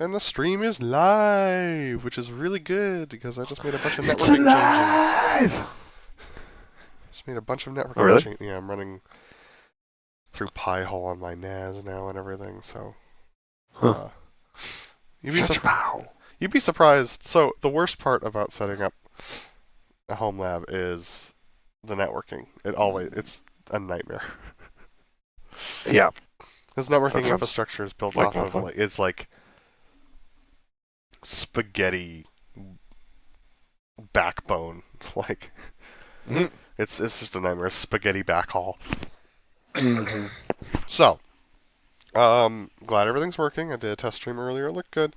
And the stream is live, which is really good because I just made a bunch of It's networking changes. alive! Just made a bunch of Oh, networking really? changes. Yeah, I'm running through Pi-hole on my NAS now and everything, so Huh. uh, you'd be Shut your mouth. you'd be surprised. So the worst part about setting up a home lab is the networking. It's a nightmare. Yeah, This that networking sounds infrastructure is built like off no of fun. it's like spaghetti backbone. Like Mm-hmm. it's just a nightmare. Spaghetti backhaul. Mm-hmm. So glad everything's working. I did a test stream earlier. It looked good.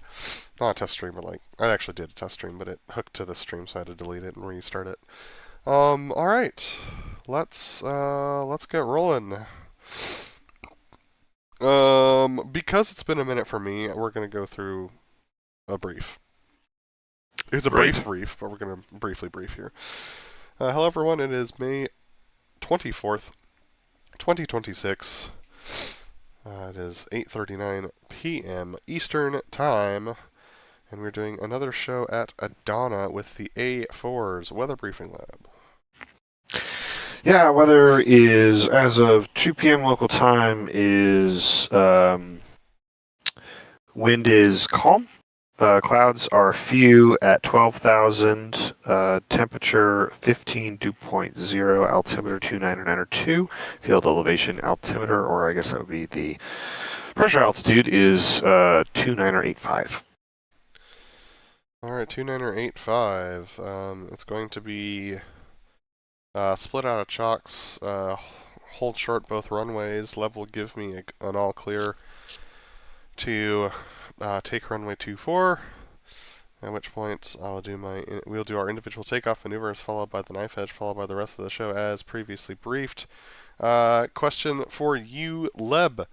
Not a test stream, but like I actually did a test stream, but it hooked to the stream, so I had to delete it and restart it. All right, let's get rolling. Because it's been a minute for me, we're gonna go through a brief. It's a Great. brief, but we're gonna briefly brief here. Hello everyone, it is May 24th, 2026. It is 8:39 p.m. Eastern Time, and we're doing another show at Adana with the A4's Weather Briefing Lab. Yeah, weather is, as of 2 p.m. local time, is wind is calm. Clouds are few at 12,000. Temperature 15.0. Altimeter 299 Field elevation altimeter, or I guess that would be the pressure altitude, is 2985. All right, 2985. It's going to be split out of chocks. Hold short both runways. Leb will give me an all clear to take runway 24. At which point we'll do our individual takeoff maneuvers, followed by the knife edge, followed by the rest of the show as previously briefed. Question for you, Leb.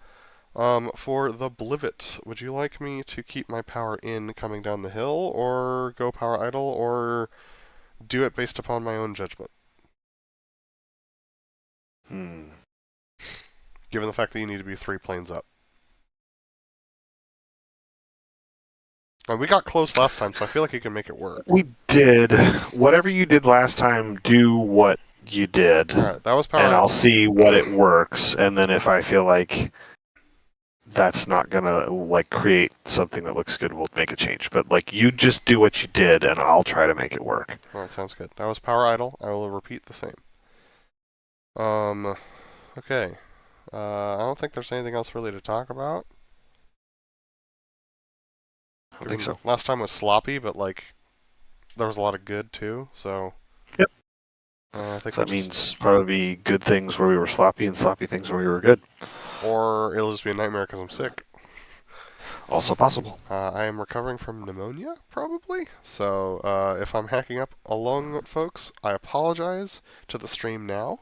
For the Blivet, would you like me to keep my power in coming down the hill, or go power idle, or do it based upon my own judgment? Hmm. Given the fact that you need to be 3 planes up. And we got close last time, so I feel like you can make it work. We did. Whatever you did last time, do what you did. Alright, that was power And I'll idle. see what it works. And then if I feel like that's not gonna create something that looks good, we'll make a change. But you just do what you did, and I'll try to make it work. Alright, sounds good. That was power idle. I will repeat the same. Okay. I don't think there's anything else really to talk about. I don't think so. Last time was sloppy, but there was a lot of good too, so Yep. I think So that means probably good things where we were sloppy and sloppy things where we were good. or it'll just be a nightmare because I'm sick. Also possible. I am recovering from pneumonia, probably. So if I'm hacking up along, folks, I apologize to the stream now.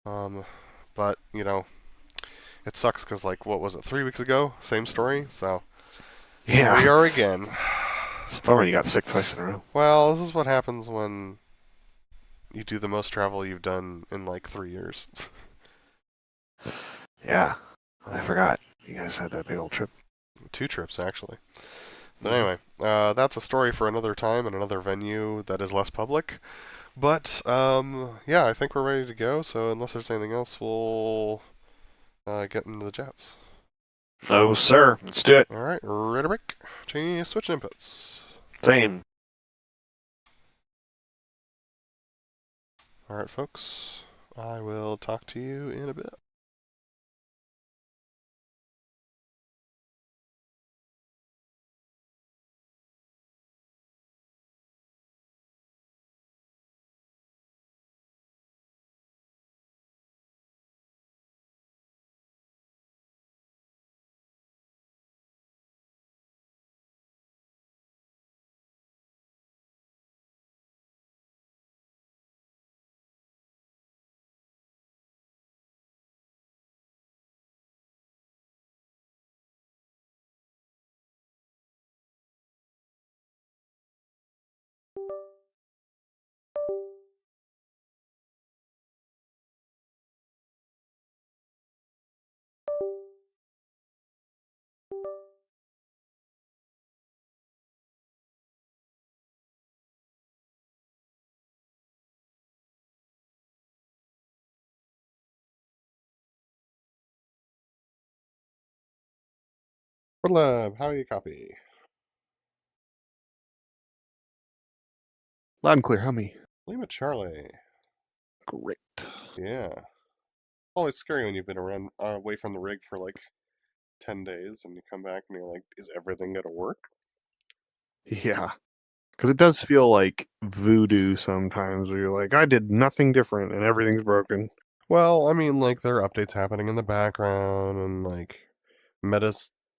But it sucks because what was it, 3 weeks ago? Same story. So Yeah. here we are again. It's a bummer you got sick twice in a row. Well, this is what happens when you do the most travel you've done in 3 years. Yeah. I forgot. You guys had that big old trip. 2 trips, actually. But anyway, that's a story for another time and another venue that is less public. But, yeah, I think we're ready to go. So unless there's anything else, we'll get into the jets. Oh, sir. Let's do it. All right, rhetoric. Change switch inputs. Same. All right, folks. I will talk to you in a bit. BrotherLeb, how you copy? Loud and clear, how me? Lima Charlie. Great. Yeah. Always scary when you've been around away from the rig for like 10 days and you come back and you're like, is everything gonna work? Yeah. Because it does feel like voodoo sometimes where you're like, I did nothing different and everything's broken. Well, I mean, like, there are updates happening in the background and like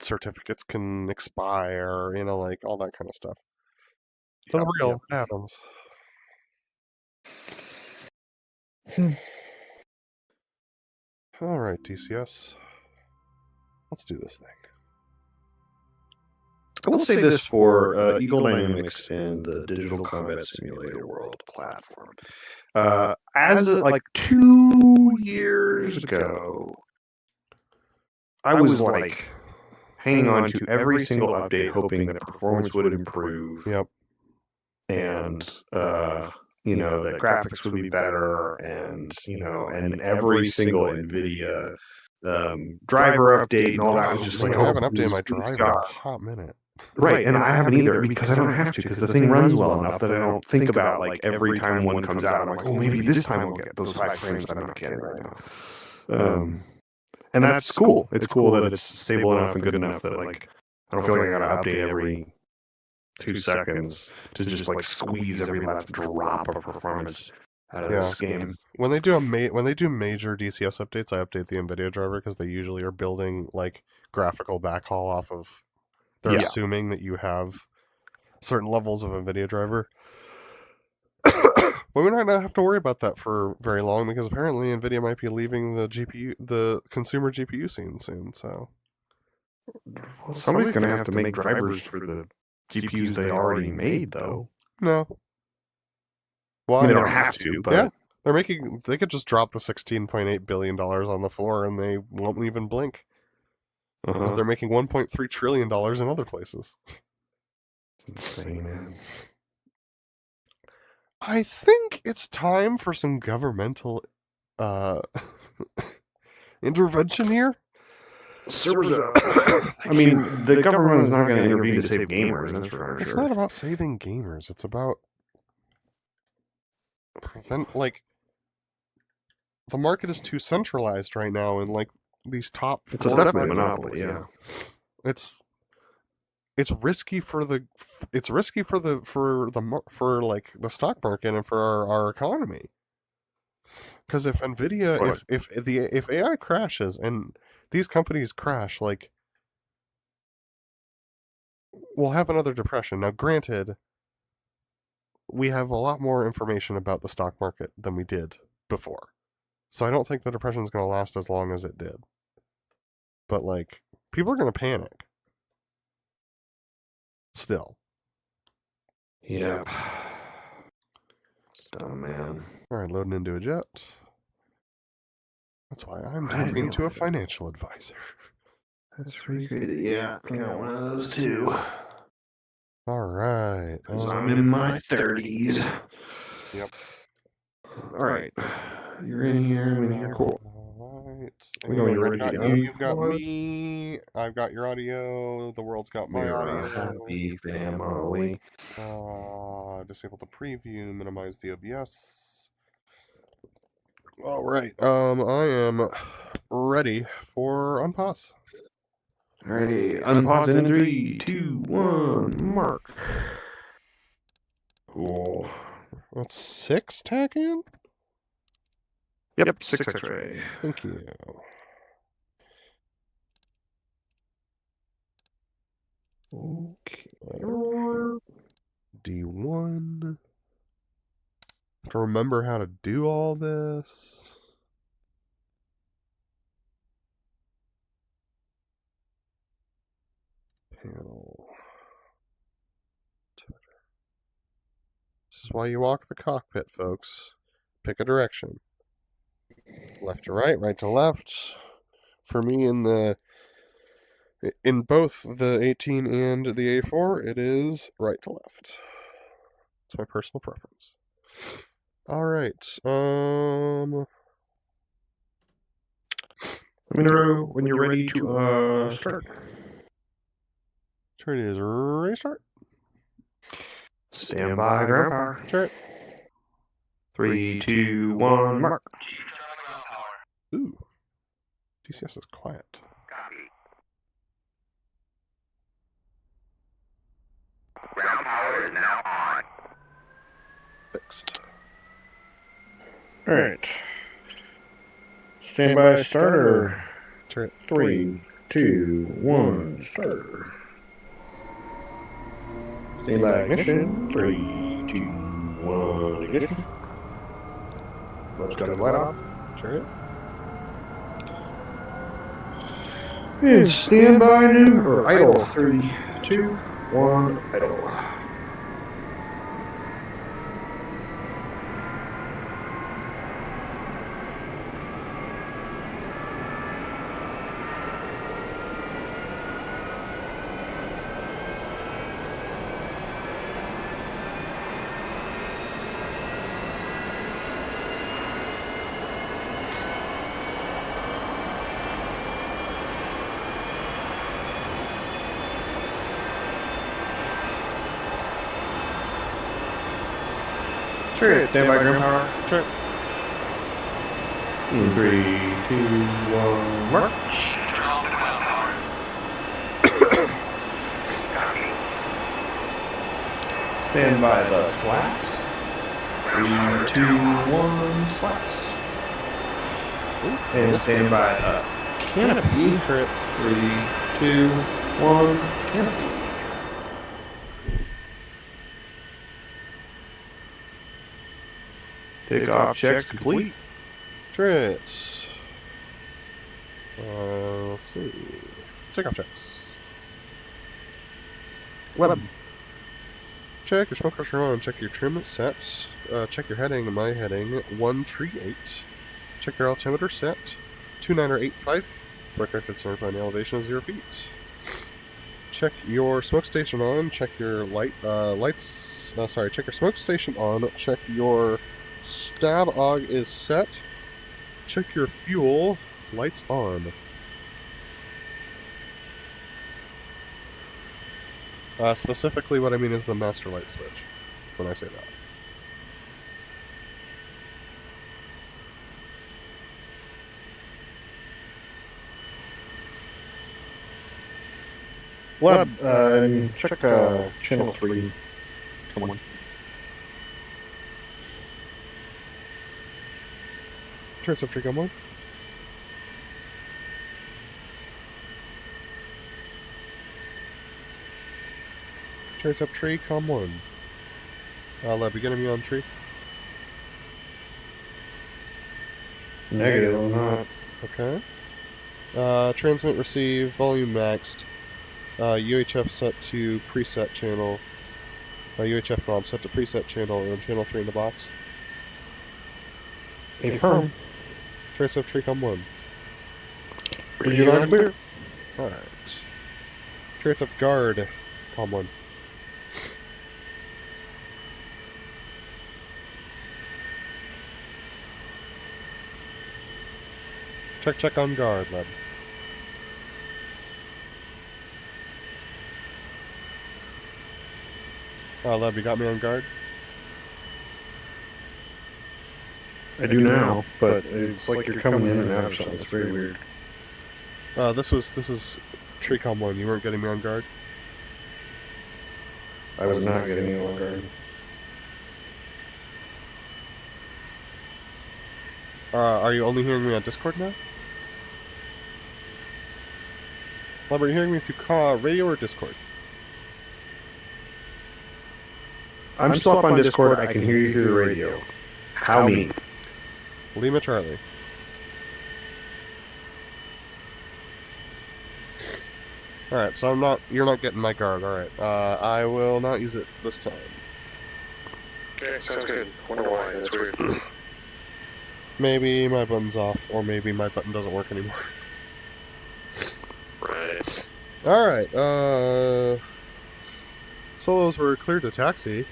certificates can expire, like all that kind of stuff. That's real. It happens. All right, DCS. Let's do this thing. I will say this for Eagle Dynamics and the Digital Combat Simulator World platform. As like 2 years ago, I was like hanging on to every single update, hoping that performance would improve. Yep. And that graphics would be better, and every single NVIDIA driver update and all that was just like, I haven't updated my please driver in God. a hot minute. Right, and I haven't either because I don't have to, because the thing runs well enough that I don't think about like every time one comes out, I'm like, oh, maybe this time we'll get those 5 frames that I'm not getting right now. And that's cool. It's cool that it's stable enough and good enough that like I don't feel like I gotta update every 2 seconds to just like squeeze every last drop of performance out of this game. When they do major DCS updates, I update the NVIDIA driver because they usually are building like graphical backhaul off of. They're assuming that you have certain levels of NVIDIA driver. But we might not have to worry about that for very long because apparently NVIDIA might be leaving the consumer GPU scene soon. So, well, somebody's going to have to make drivers for the GPUs they already made, though. No. Well, I mean, they don't have to, but yeah, they could just drop the $16.8 billion on the floor and they won't even blink. Because they're making $1.3 trillion in other places. It's insane, man. I think it's time for some governmental intervention here. Servers up. I mean, the government is not going to intervene to save gamers, that's for sure. It's not about saving gamers. It's about the market is too centralized right now, and like these top. It's definitely a monopoly. Yeah. It's risky for the stock market and for our economy. Because if NVIDIA, if AI crashes and these companies crash, like, we'll have another depression. Now, granted, we have a lot more information about the stock market than we did before. So I don't think the depression is going to last as long as it did. But, like, people are going to panic. Still. Yep. Dumb, man. Alright, loading into a jet. That's why I'm talking to a financial advisor. That's pretty good. Yeah, I got one of those too. Alright. Because I'm in my 30s. Yep. Alright. You're in here, I'm in here. Cool. Alright. We know you're ready to go. You've got me. I've got your audio. The world's got my audio. Happy family. Disable the preview. Minimize the OBS. Alright. I am ready for unpause. Ready. Unpause in 3, 2, 1, mark. Cool. What's 6 tack in? Yep, 6 X-ray. Thank you. Okay. D1. To remember how to do all this. Panel. This is why you walk the cockpit, folks. Pick a direction. Left to right, right to left. For me, in both the 18 and the A4, it is right to left. It's my personal preference. All right. Let me know when you're ready to start. Chariot is ready to start. Stand by, ground power. Chariot. 3, 2, 1, mark. Ooh. DCS is quiet. Ground power is now on. Fixed. Alright. Stand by, starter. Chariot. 3, 2, 1, starter. Stand by, ignition. 3, 2, 1, ignition. Let's cut the light off. Chariot. And stand by, new or idle. 3, 2, 1, idle. Chariot, stand by, ground power. Chariot. In 3, 2, 1, mark. Turn off the ground power. Copy. Stand by the slats. 3, 2, 1, slats. And stand by the canopy. Chariot. 3, 2, 1, canopy. Takeoff checks complete. Chariot. Let's see. Takeoff checks. Web. Check your smoke pressure on. Check your trim set. Check your heading. My heading 138. Check your altimeter set 2985 for a corrected center plane elevation of 0 feet. Check your smoke station on. Check your lights. Check your smoke station on. Check your stab og is set. Check your fuel. Lights on. Specifically, what I mean is the master light switch when I say that. Web. Check channel 3. Come on. Turn some trigger on. Turns up tree, com 1. Lab, you getting me on tree? Negative, I'm not. Okay. Transmit, receive, volume maxed. UHF set to preset channel. UHF knob set to preset channel and channel 3 in the box. Affirm. Trace up tree, com 1. Read you loud and clear. Alright. Trace up guard, com 1. Check on guard, lab. Lab, you got me on guard? I do now, but it's like you're coming in and out of something. It's very weird. This is tree, com 1. You weren't getting me on guard? I was not getting you on guard. Are you only hearing me on Discord now? Lab, are you hearing me through radio or Discord? I'm still up on Discord. I can hear you through the radio. How me? Lima Charlie. Alright, so you're not getting my guard, alright. I will not use it this time. Okay, sounds good. Wonder why, that's weird. Maybe my button's off, or maybe my button doesn't work anymore. Right. Alright, solos were cleared to taxi.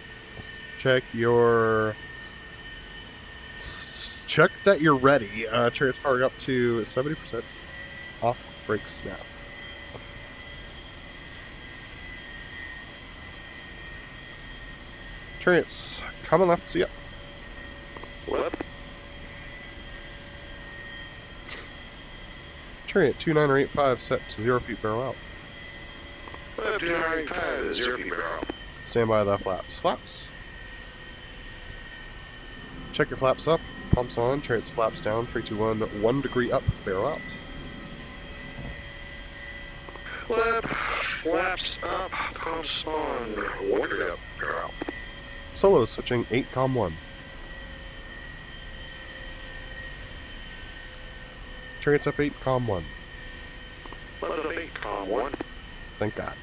Check that you're ready. Chariot's powered up to 70%. Off brakes now. Chariots, coming left, see ya. Left. Chariot 2985 set to 0 feet barrel out. Left 2985, 0 feet barrel. Stand by the flaps. Flaps. Check your flaps up. Pumps on. Chariots flaps down. 3, 2, 1. 1 degree up. Barrel out. Left, flaps up, pumps on, 1 degree up, barrel out. Solo switching 8 com 1. Chariots up 8 com 1. Left up 8, com 1. Thank God.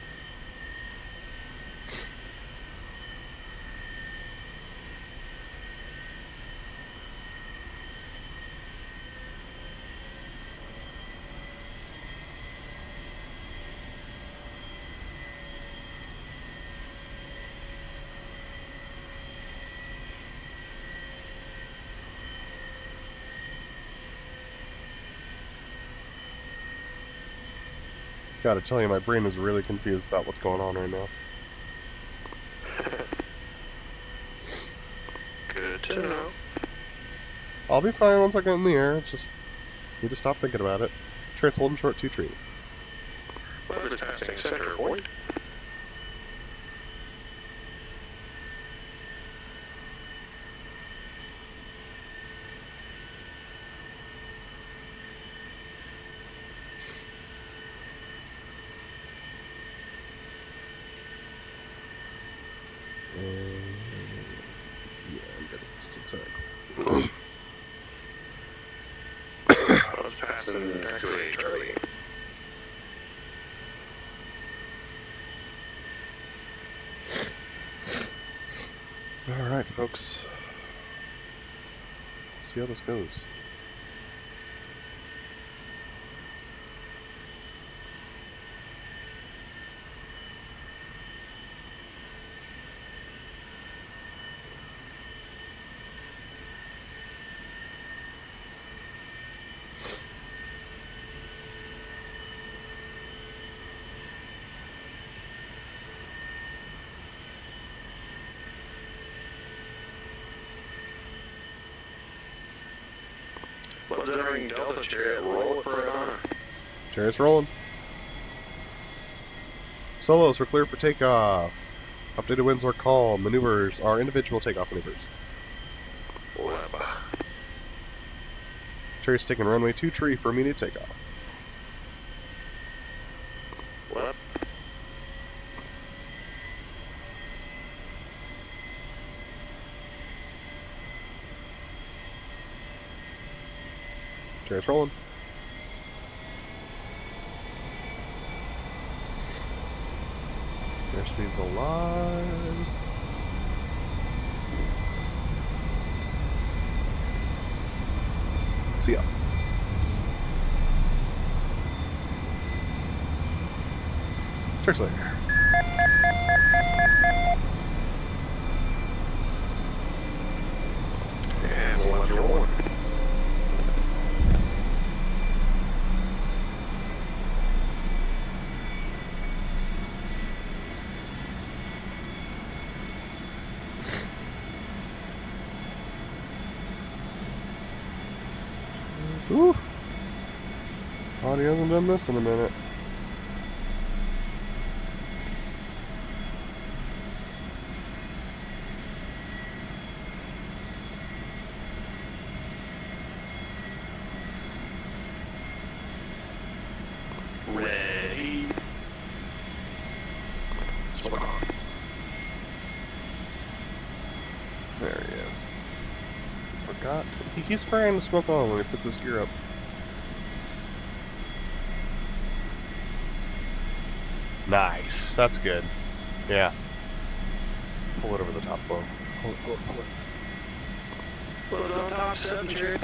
Gotta tell you, my brain is really confused about what's going on right now. Good to know. I'll be fine once I get in the air. Just need to stop thinking about it. Chariots holding short 2 tree. Left is passing center point. Yeah, I'm getting distance. Alright. Left passing taxiway Charlie. Alright, folks. Let's see how this goes. Left entering Delta Chariot, roll for Adana. Chariots rolling. Solos, we're clear for takeoff. Updated winds are calm. Maneuvers are individual takeoff maneuvers. Left. Chariots taking runway 2 tree for immediate takeoff. Left. Chariots rolling. Airspeed's alive. See ya. Cheers later. And left your 1. Whew. Oh, he hasn't done this in a minute. Ready. Smoke on. There he is. Forgot. He keeps firing the smoke on when he puts his gear up. Nice. That's good. Yeah. Pull it over the top, Bo. Pull it, pull it, pull it. Put it on top 7 Chariot.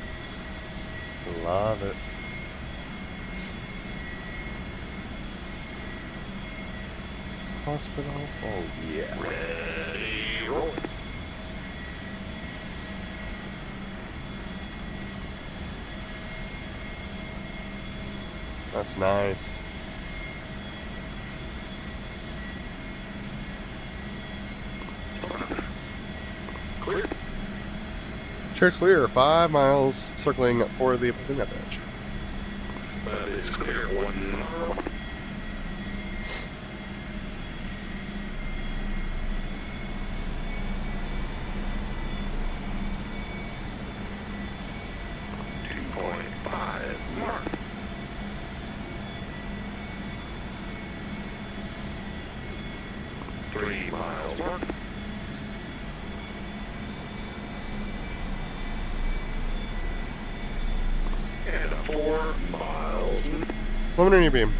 Love it. Hospital. Oh, yeah. Ready. Roll. That's nice. Church clear, 5 miles, circling for the opposing left edge. That is clear. 1 mile. Mark. 3 miles. Mark. And 4 miles. Luminary beam.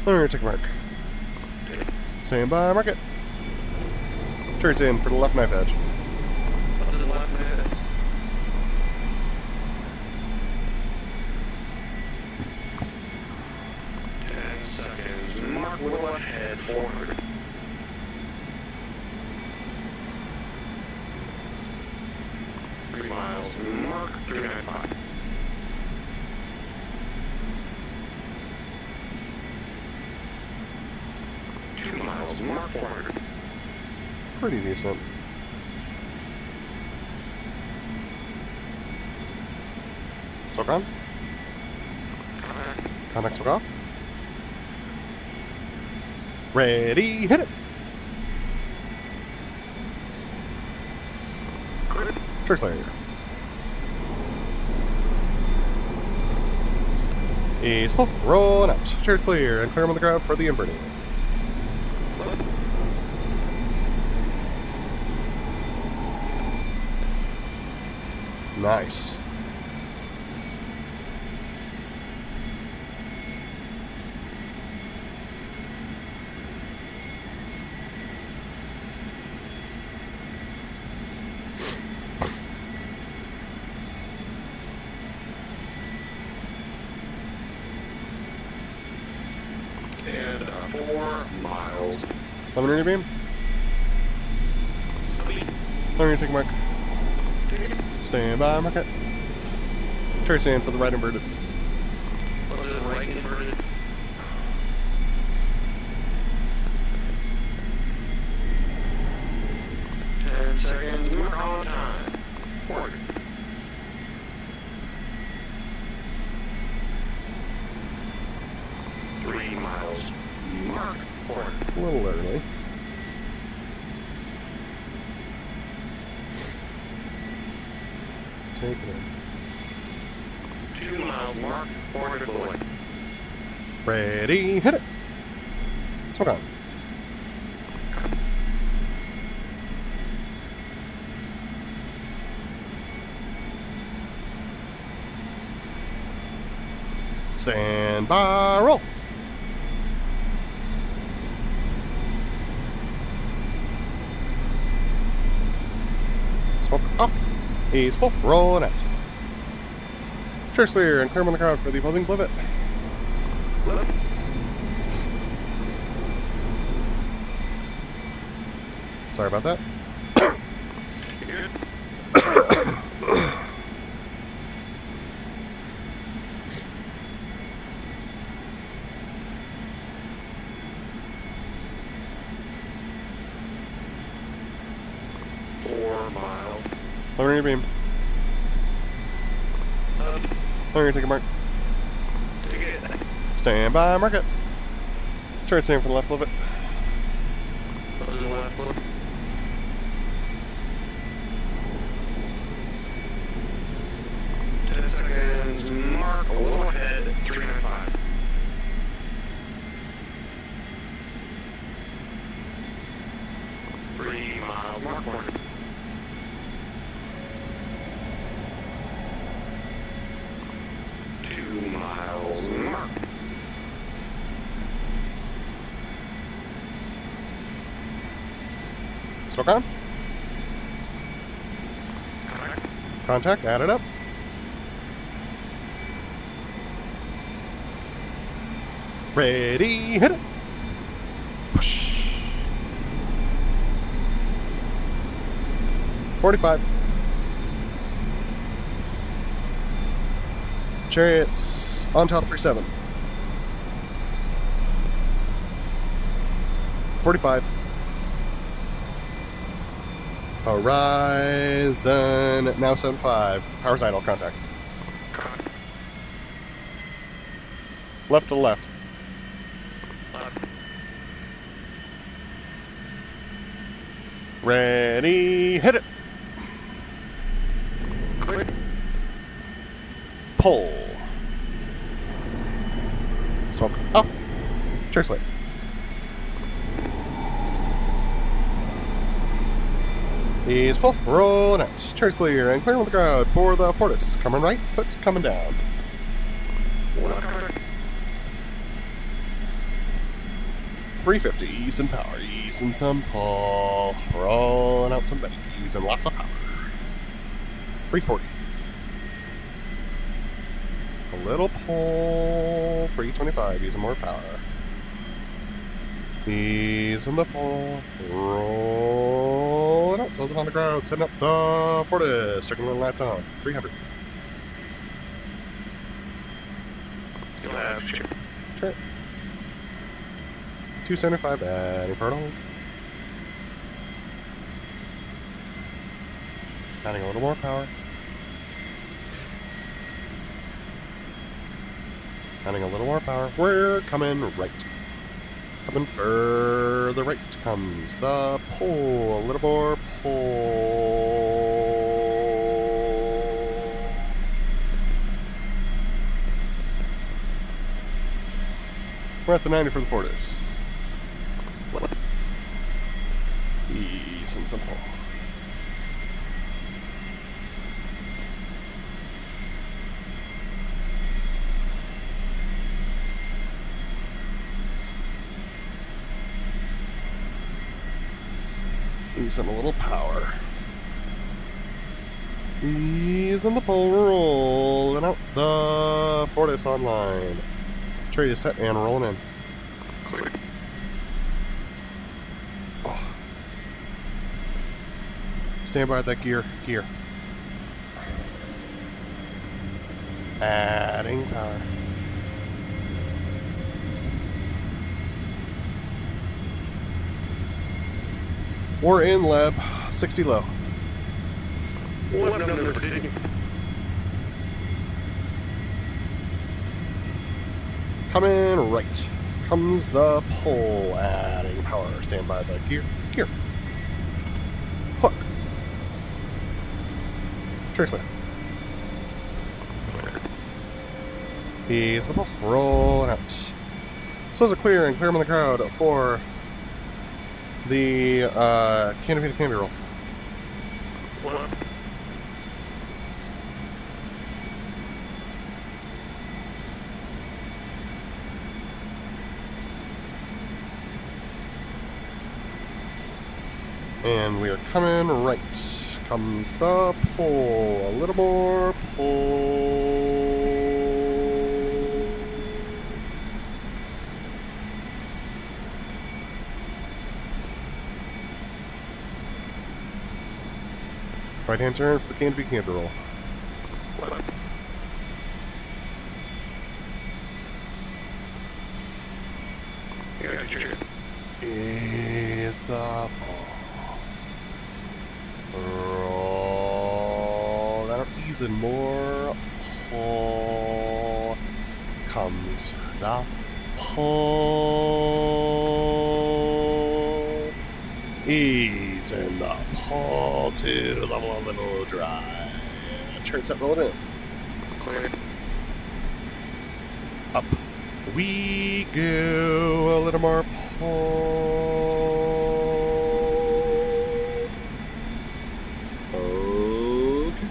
Luminary tick mark. Stand by, mark it. Turns in for the left knife edge. To the left head. Seconds. Mark little ahead. 400. Miles. Mark 395. Miles. Mark 400. Pretty decent. Soak on. Contact smoke off. Ready, hit it. Church clear. East smoke, rolling out. Church clear, and clear him on the ground for the inverting. Nice. And 4 miles. Luminary beam. Luminary tick mark. Stand by, mark it. Trace in for the right inverted. What is it, right inverted? Seconds. Mark on time. 400. Miles. Mark 400. A little early. Take it in. 2 miles. Mark 400 below. Ready, hit it. Smoke on. Stand by, roll. Smoke off. He's full. Rolling out. Church clear and clear him on the crowd for the opposing pivot. Sorry about that. Good. Luminary beam. Luminary take a mark. Stand by, mark it. Try it for the left a little bit. Seconds. Mark a little ahead. 395. Mark 1. Mark. Smoke on. Contact, add it up. Ready, hit it. Push. 45. Chariots on top 37. 45. Horizon, now 7-5. Power's idle, contact. Left to the left. Ready, hit it! Pull. Smoke off. Cheers later. He's full. Rolling out. Chairs clear and clear with the crowd for the Fortis. Coming right, puts coming down. 350, using power, using some pull, rolling out some Betty, using lots of power. 340. A little pull, 325, using more power. Using the pull, rolling out, sells it on the ground, setting up the Fortis, circling the lights on, 300. Sure. 275 adding portal. Adding a little more power. Adding a little more power. We're coming right. Coming further right comes the pull. A little more pull. We're at the 90 for the Fortis. Easy and simple. Using a little power. Using the pole, rolling out the Fortis online. Trade is set and rolling in. Oh. Stand by at that gear. Adding power. We're in Leb, 60 low. Coming right. Comes the pole, adding power. Stand by the gear. Hook. Seriously. He's the pole. Rolling out. So it's a clear and clear on the crowd for the canopy to canopy roll. And we are coming right. Comes the pull. A little more pull. Right hand turn for the canopy roll. Is the roll that are using more pull. Comes the pull. Ease in the pull to level a little dry. Turn set, roll it in. Clear. Up we go. A little more pull. Okay.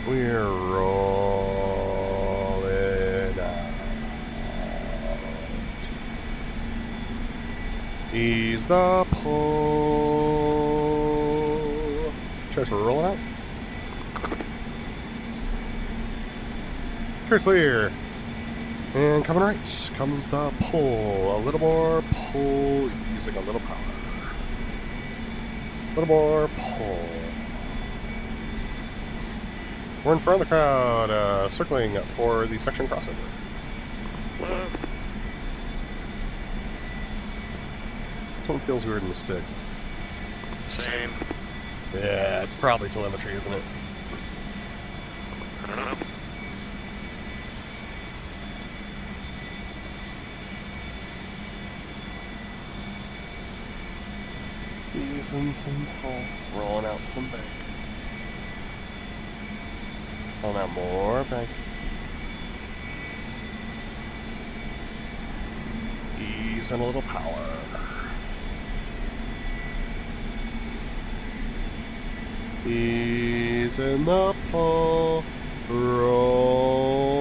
We're rolling out. Ease the pull. Cheers, we're rolling out. Cheers, clear. And coming right comes the pull. A little more pull using a little power. A little more pull. We're in front of the crowd, circling for the section crossover. Something feels weird in the stick. Same. Yeah, it's probably telemetry, isn't it? I don't know. Using some pull, rolling out some bank. Rolling out more bank. Using a little power. Using the pull, rolling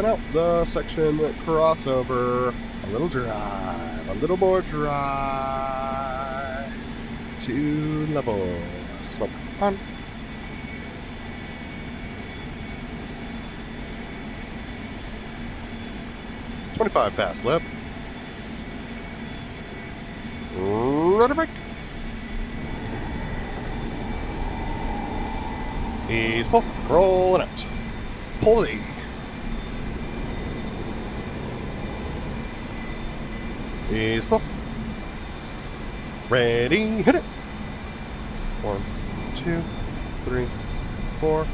out the section crossover. A little drive, a little more drive. To level. Smoke on. .25 fast lip. Rudder brake. He's full. Rolling out. Pull the 80. He's full. Ready, hit it. 1, 2, 3, 4,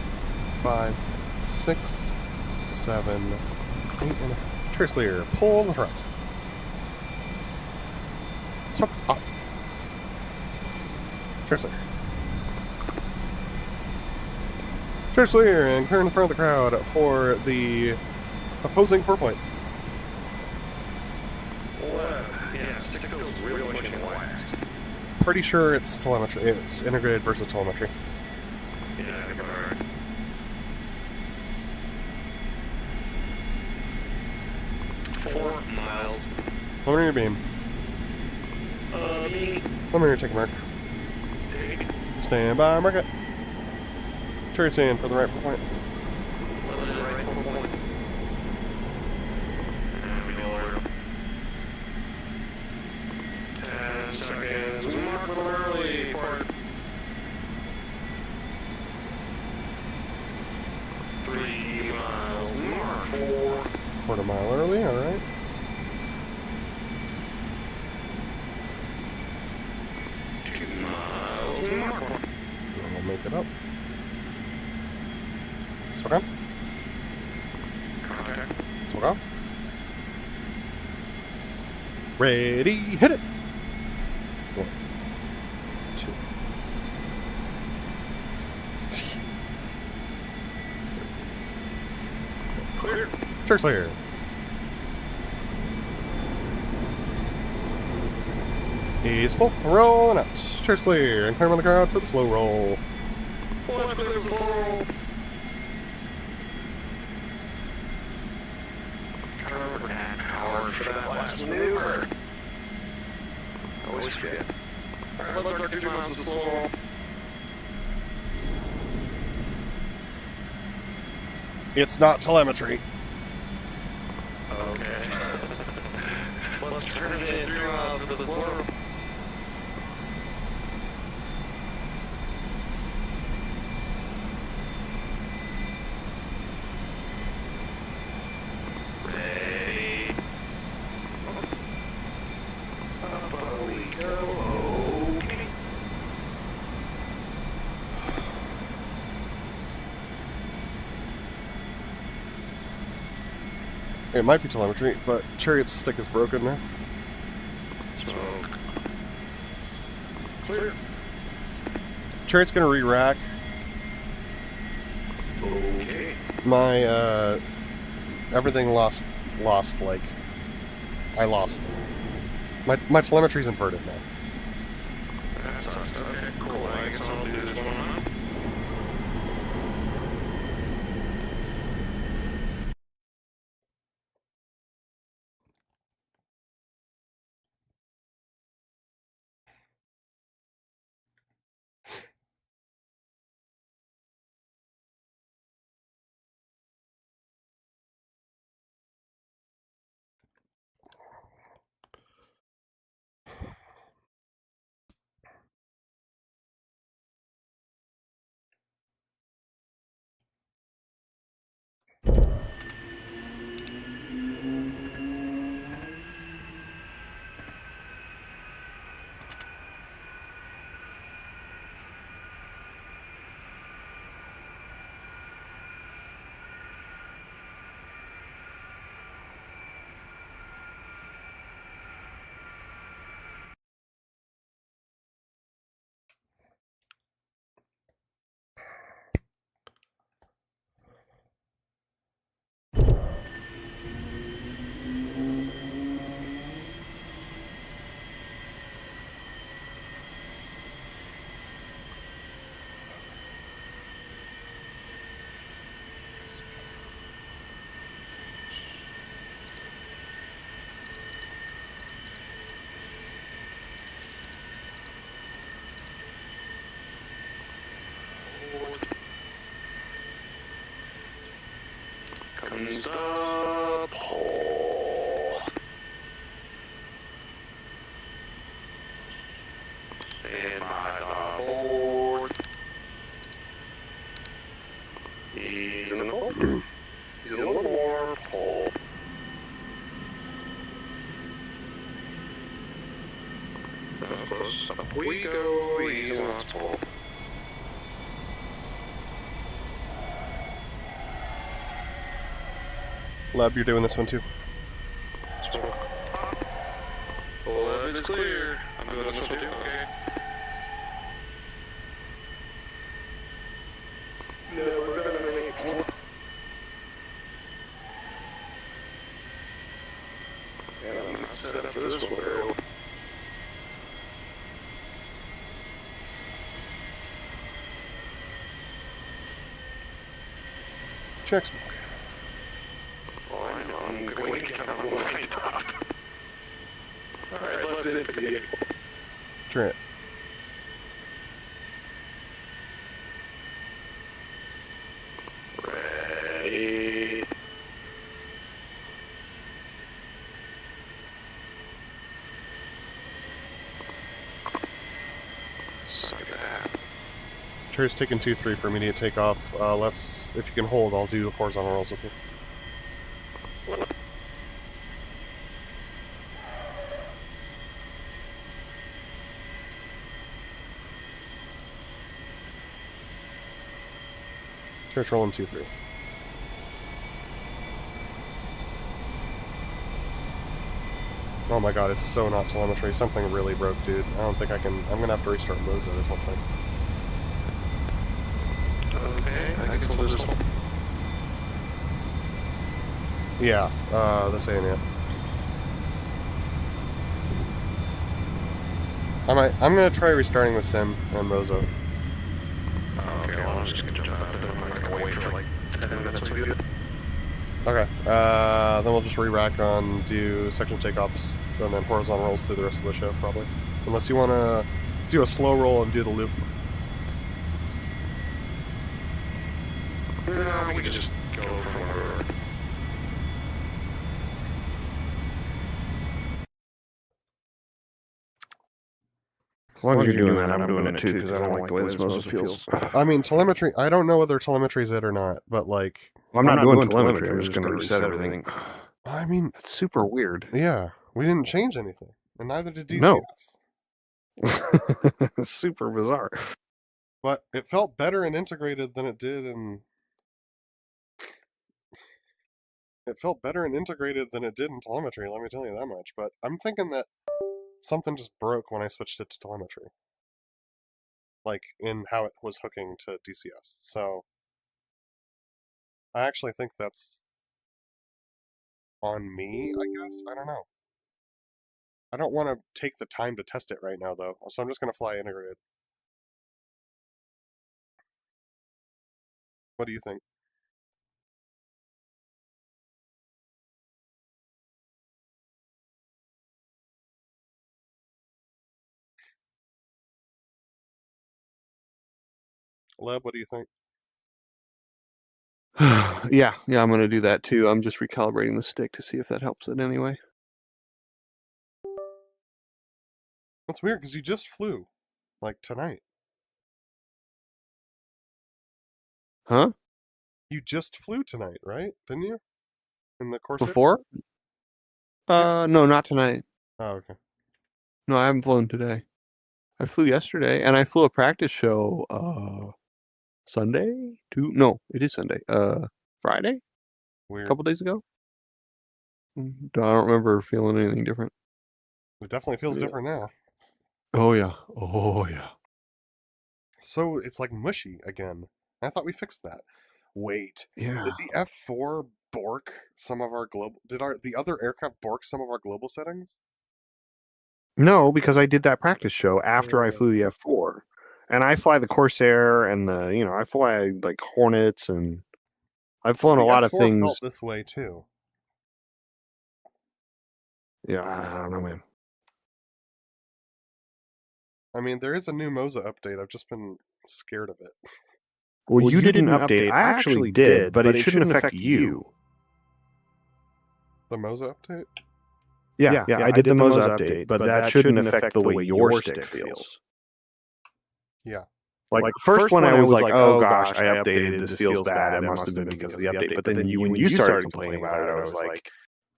5, 6, 7, 8 and a half. Trace clear. Pull the horizon. Smoke off. Trace clear. Trace clear and clear in front of the crowd for the opposing 4-point. Well, yeah, stick feels real much in wax. Pretty sure it's telemetry. It's integrated versus telemetry. Yeah, I think I'm alright. Four miles. Luminary beam. Me. Luminary take a mark. Stand by, mark it. Chariot's in for the right 4-point. Right 4 point. And we go over. 10 seconds. Mark a little early. Port. 3 miles. Mark 4. Quarter mile early, alright. And we'll make it up. Smoke on. Contact. Smoke off. Ready, hit it! 1, 2. Clear. Church clear. He's full. Rolling out. Church clear. And clear on the crowd for the slow roll. One clear the slow. Gotta remember to add power for that last maneuver. I always forget. Alright, let's go 2 miles with the slow roll. It's not telemetry. Okay. Let's turn it in 3 miles with the slow roll. Ready. Up we go. Okay. It might be telemetry, but Chariot's stick is broken now. Smoke. Clear. Chariot's gonna re-rack. Okay. My, everything lost, like, I lost. My telemetry's inverted now. That sucks. Okay, cool. I guess I'll do this one on. comes the pole. Stand by the board. He's in the pole. He's a little more pole. Close. Up we go. He's on the pole. Lab, you're doing this one too. Smoke. Well, it's clear. I'm doing this one too. Okay. No, we're gonna make pole. Yeah, I'm not set up for this one. Check smoke. Oh, I know. I'm going to count on my top. Alright, let's in for the Trent. Ready. Suck at that. Cherry's taking 2-3 for immediate takeoff. Let's, if you can hold, I'll do horizontal rolls with you. Cherry's rolling 2-3. Oh my god, it's so not telemetry. Something really broke, dude. I don't think I can. I'm gonna have to restart Moza or something. Okay, I guess we'll just... Yeah, this ain't it. I'm gonna try restarting the sim and Mozo. Okay, well, I'm just gonna jump out there. I'm not gonna wait for like 10 minutes with you. Okay, then we'll just re-rack on, do section takeoffs, and then horizontal rolls through the rest of the show, probably. Unless you want to do a slow roll and do the loop. No, we can just go from where... As long as you're doing that, I'm doing it too, because I don't like the way this Moza feels. I mean, telemetry, I don't know whether telemetry's it or not, but like... I'm not doing telemetry, I'm just going to reset everything. I mean... It's super weird. Yeah, we didn't change anything, and neither did DCS. No. It's super bizarre. But it felt better and integrated than it did in... It felt better and integrated than it did in telemetry, let me tell you that much. But I'm thinking that something just broke when I switched it to telemetry. Like, in how it was hooking to DCS. So, I actually think that's on me, I guess? I don't know. I don't want to take the time to test it right now, though. So I'm just going to fly integrated. What do you think? Leb, what do you think? yeah, I'm going to do that too. I'm just recalibrating the stick to see if that helps it anyway. That's weird, because you just flew. Like, tonight. Huh? You just flew tonight, right? Didn't you? In the course Before? No, not tonight. Oh, okay. No, I haven't flown today. I flew yesterday, and I flew a practice show, Sunday? No, it is Sunday. Friday? Weird. A couple days ago? I don't remember feeling anything different. It definitely feels different now. Oh, yeah. Oh, yeah. So, it's like mushy again. I thought we fixed that. Wait. Yeah. Did the F4 bork some of our global... Did the other aircraft bork some of our global settings? No, because I did that practice show after I flew the F4. And I fly the Corsair and I fly like Hornets, and I've flown a lot of things. Felt this way too. Yeah, I don't know, man. I mean, there is a new Moza update. I've just been scared of it. Well, you didn't update. I actually did, but it shouldn't affect you. The Moza update? Yeah, I did the Moza update, but that shouldn't affect the way your stick feels. Yeah. Like the first one, I was like, oh gosh, I updated. This feels bad. It must have been because of the update. But then when you started complaining about it, I was like,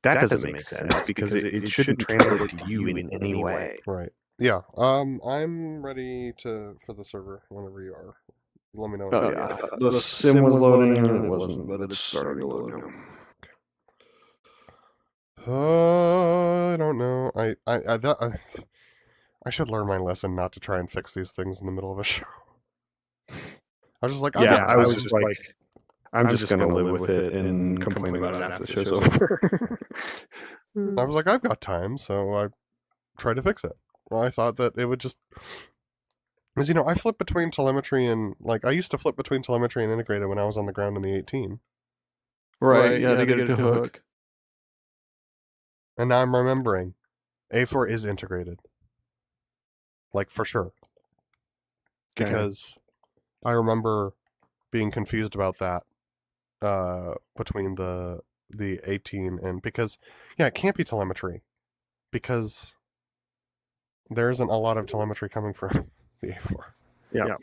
that doesn't make sense because it shouldn't translate to you in any way. Right. Yeah. I'm ready for the server whenever you are. Let me know. Oh yeah, the sim was loading and it wasn't, but it's starting to load now. I don't know. I should learn my lesson not to try and fix these things in the middle of a show. I was just like, I was just like, I'm just gonna live with it and complain about it after the show's over. I was like, I've got time, so I tried to fix it. Well, I thought that it would just, because I flip between telemetry and I used to flip between telemetry and integrated when I was on the ground in the 18. Right. Yeah, to get it to hook. And now I'm remembering, A4 is integrated. For sure. Okay. Because I remember being confused about that between the 18 and because it can't be telemetry because there isn't a lot of telemetry coming from the A4. Yeah.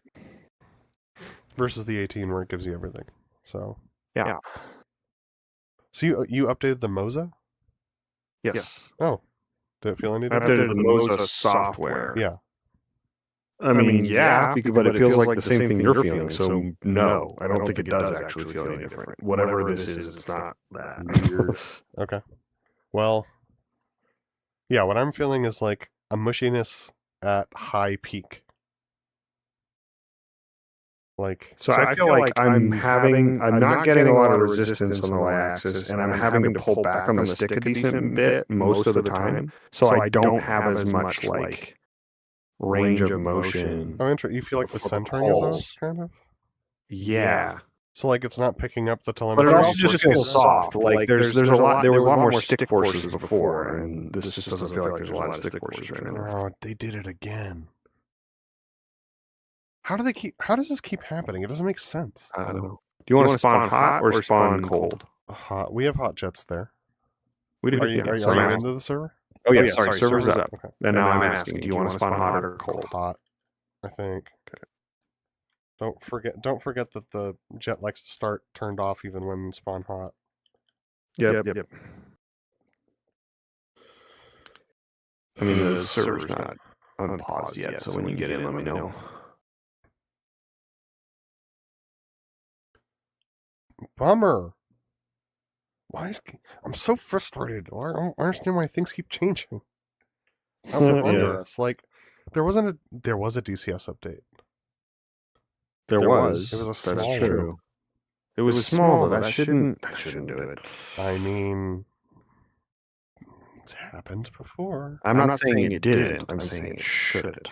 Versus the 18 where it gives you everything. So yeah. So you updated the Moza? Yes. Oh. Did it feel any I updated the Moza software. Yeah. I mean, yeah, but it feels like the same thing you're feeling. So no, I don't think it does actually feel any different. Whatever this is, it's not that weird. Okay. Well, yeah, what I'm feeling is a mushiness at high peak. So I feel like I'm not getting a lot of resistance on the y-axis, and I'm having to pull back on the stick a decent bit most of the time. So I don't have as much range of motion. Oh, interesting. You feel like the centering is off, kind of? Yeah. So it's not picking up the telemetry. But it also just feels soft. There was a lot more stick forces before, and this just doesn't feel like there's a lot of stick forces right now. Oh, they did it again. How does this keep happening? It doesn't make sense. I don't know. Do you want to spawn hot or spawn cold? Hot. We have hot jets there. Are you into the server? Oh yeah, sorry, server's up. Okay. And now I'm asking, do you want to spawn hot or cold? Hot, I think. Okay. Don't forget that the jet likes to start turned off even when spawn hot. Yep. I mean, the server's not unpaused yet, so when you get in, let me know. Bummer. I'm so frustrated. I don't understand why things keep changing. Under us. There was a DCS update. There was. It was a small. That's true. It was small though. That shouldn't do it. I mean, it's happened before. I'm not saying it didn't. I'm saying it shouldn't.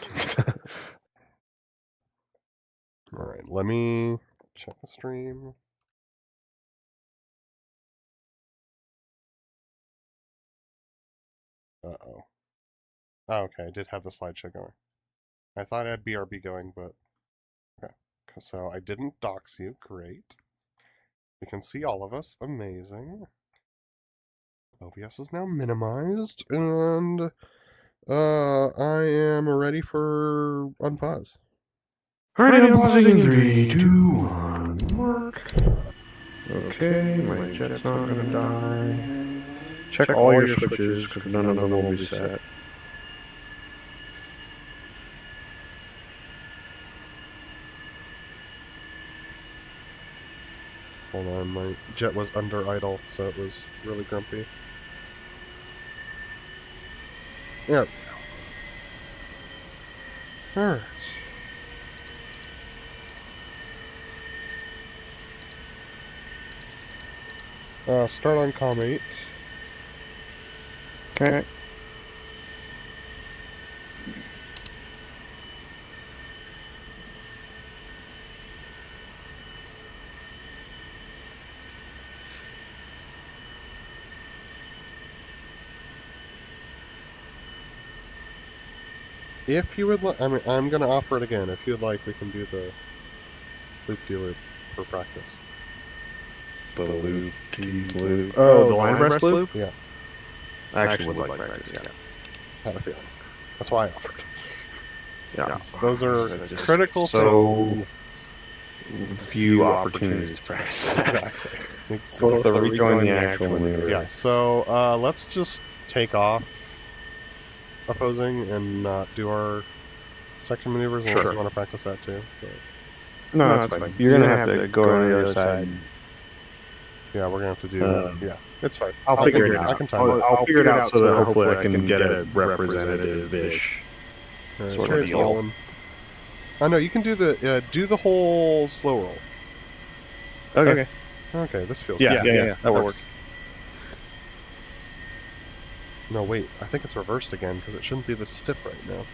All right, let me check the stream. Uh-oh. Oh, okay, I did have the slideshow going. I thought I had BRB going, but... Okay, so I didn't dox you. Great. You can see all of us. Amazing. OBS is now minimized, and... I am ready for unpause. Alright, unpausing in 3, 2, 1, mark. Okay, my jet's not gonna die. Check all your switches, because none of them will be set. Hold on, my jet was under idle, so it was really grumpy. There we go. Alright. Start on comm 8. Okay. If you would like, I mean, I'm going to offer it again. If you'd like, we can do the loop-de-loop for practice. The loop-de-loop. Oh, the line breast loop? Yeah. I actually would like practice, yeah. Had a feeling. That's why I offered. Yeah. Those are Just critical so things. few opportunities to practice. Exactly. Both the rejoin the actual maneuver. Yeah, so let's just take off opposing and not do our section maneuvers unless Sure. you want to practice that too. But No, that's fine. You're gonna have to go to the other side. yeah, we're gonna have to do. Yeah, it's fine. I'll figure it out. I can time it. I'll figure it out so that hopefully I can get a representative-ish sort of Chariot's deal. rolling. I know you can do the whole slow roll. Okay. Okay, this feels Yeah, good. that works. No, wait. I think it's reversed again because it shouldn't be this stiff right now.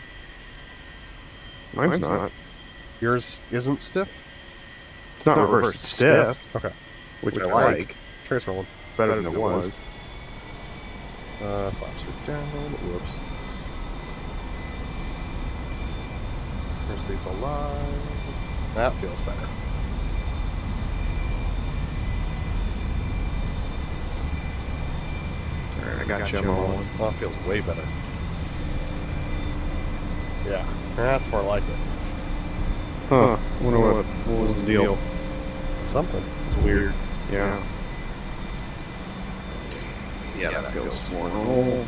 Mine's not. Yours isn't stiff? It's not reversed. It's stiff. Okay. Which I like. Chariot's rolling. Better than it was. Flaps are down. Whoops. Airspeed's alive. That feels better. Alright, I got you on one. Oh, it feels way better. Yeah, that's more like it. Huh. Wonder what was the deal? Something. It's weird. Yeah. Yeah, that feels more normal.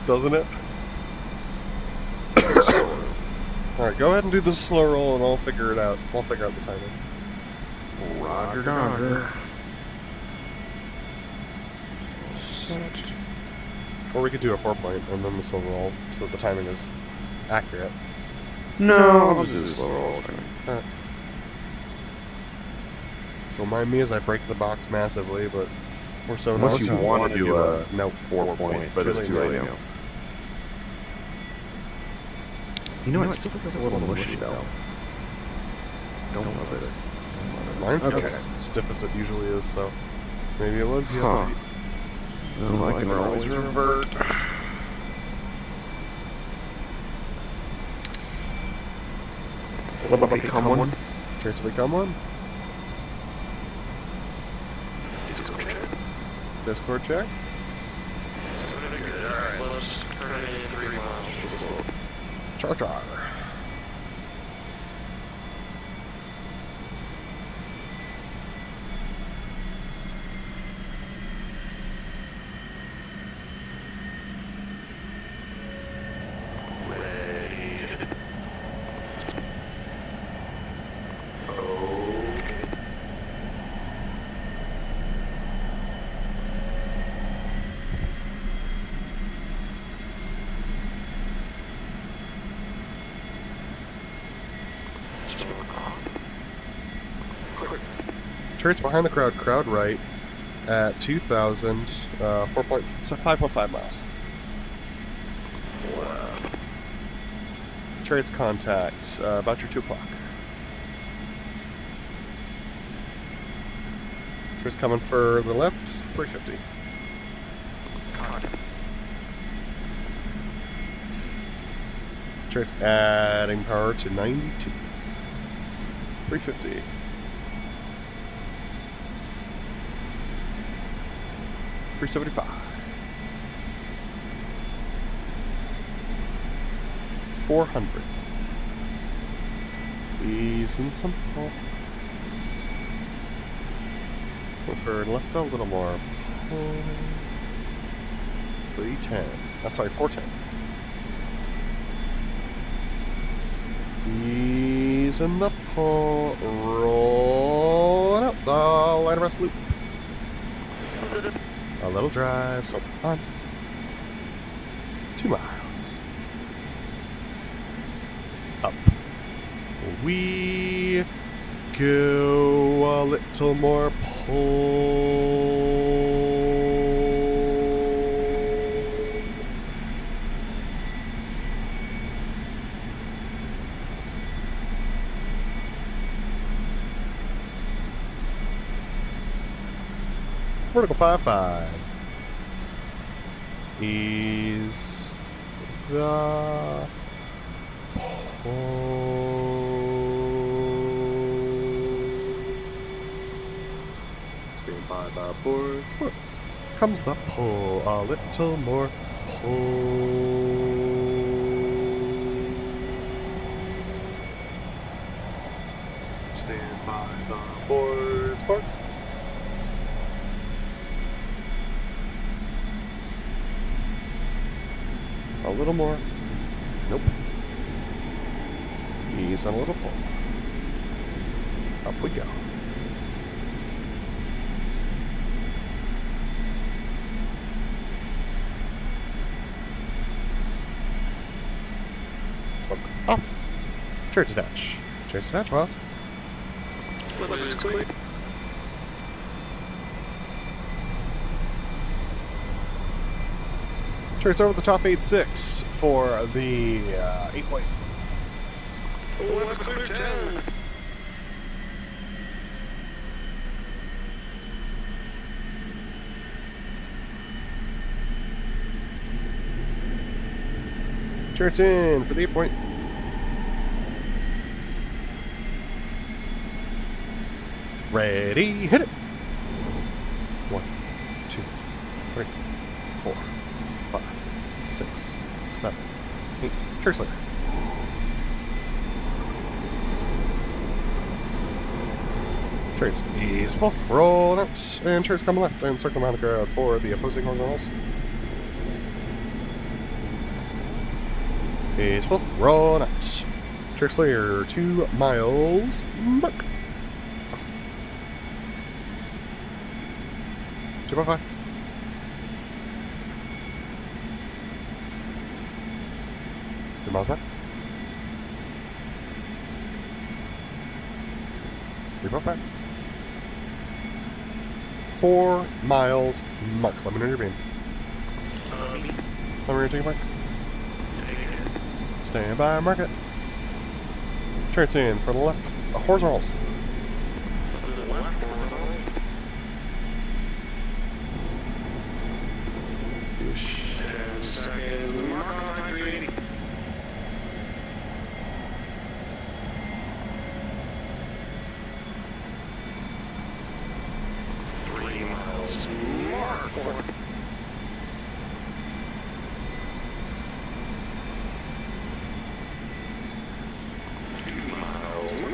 Doesn't it? Alright, go ahead and do the slow roll and I'll figure it out. I'll figure out the timing. Roger, Dodger. Or we could do a 4-point and then the slow roll so that the timing is accurate. No, I'll just do the slow roll. Alright. Don't mind me as I break the box massively, but we're so Unless you nice. want to do a No 4-point, but it's too late now. You know, it still feels a little mushy, though. Don't love this. Mine feels Okay. stiff as it usually is, so maybe it was the Huh. other. No, I can always revert. What about become one? Chance to become one? Discord check? Alright, let's turn it in 3 miles. Char char. Chariot's behind the crowd, crowd right, at 2,000, 5.5 miles. Wow. Chariot's contact, about your 2 o'clock. Chariot's coming for the left, 350. Chariot's adding power to 92. 350. 375. 400. Easy and simple. Prefer left a little more. 310. Sorry, 410. Ease in the pull. Roll up the line arrest loop. A little drive, so on. 2 miles. Up. We go a little more pull. Vertical 5-5. Ease the Stand by the board sports. comes the pull. A little more pull. Stand by the board, sports. A little more. Nope. He's on a little pull. Up we go. Smoke off. Chariot attach. Chariot attach, Miles. Weather is clear. Chariot's over the top 8-6 for the 8-point. Weather clear 10. Chariot's in for the 8-point. Ready, hit it. 1, 2, 3, 4, 5, 6, 7, 8. Chariot slayer. Chariot's easeful. Roll out. And chariot's coming left and circle around the crowd for the opposing horizontals. Easeful. Roll out. Chariot slayer 2 miles. Mark. 2.5. Good miles back. 3.5. 4 miles mark. Let me know your beam. Let me know your take back. Stand by, mark it. Chariot's in for the left horizontals. Ish. 10 seconds. Mark on 380. Mark. 2 miles.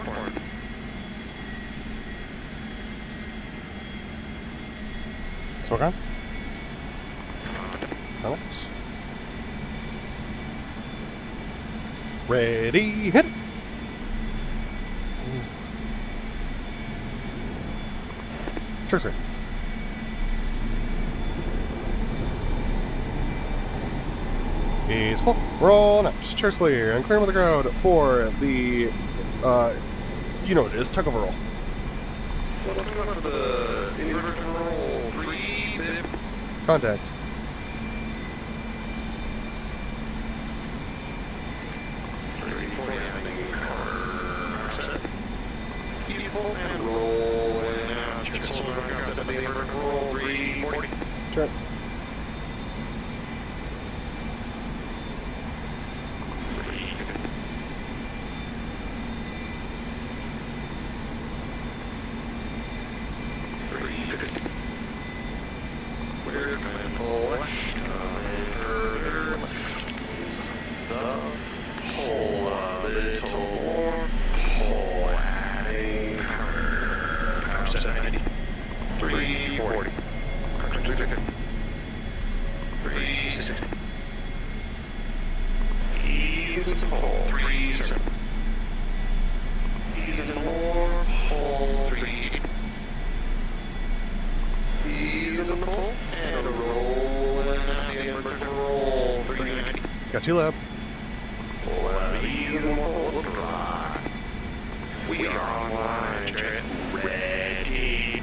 Mark. Smoke on. Out. Ready, hit it. Sure, sir. He's full. Roll out. Chairs clear. And clear with the crowd for the, you know what it is, tug overall. Looking up the inverted roll. 3 bip. Contact. And roll and out. Check the silver counts at the inverted roll. 340. Sure. We're gonna pull left, further left. The pull a little more. Pull adding power 790. 340. 360. Ease and pull 370. Ease and more. Pull 380. Ease and pull and roll and out the inverted roll 390. Got 2 lap. Ease and pull dry. We are online, Chariot. Ready.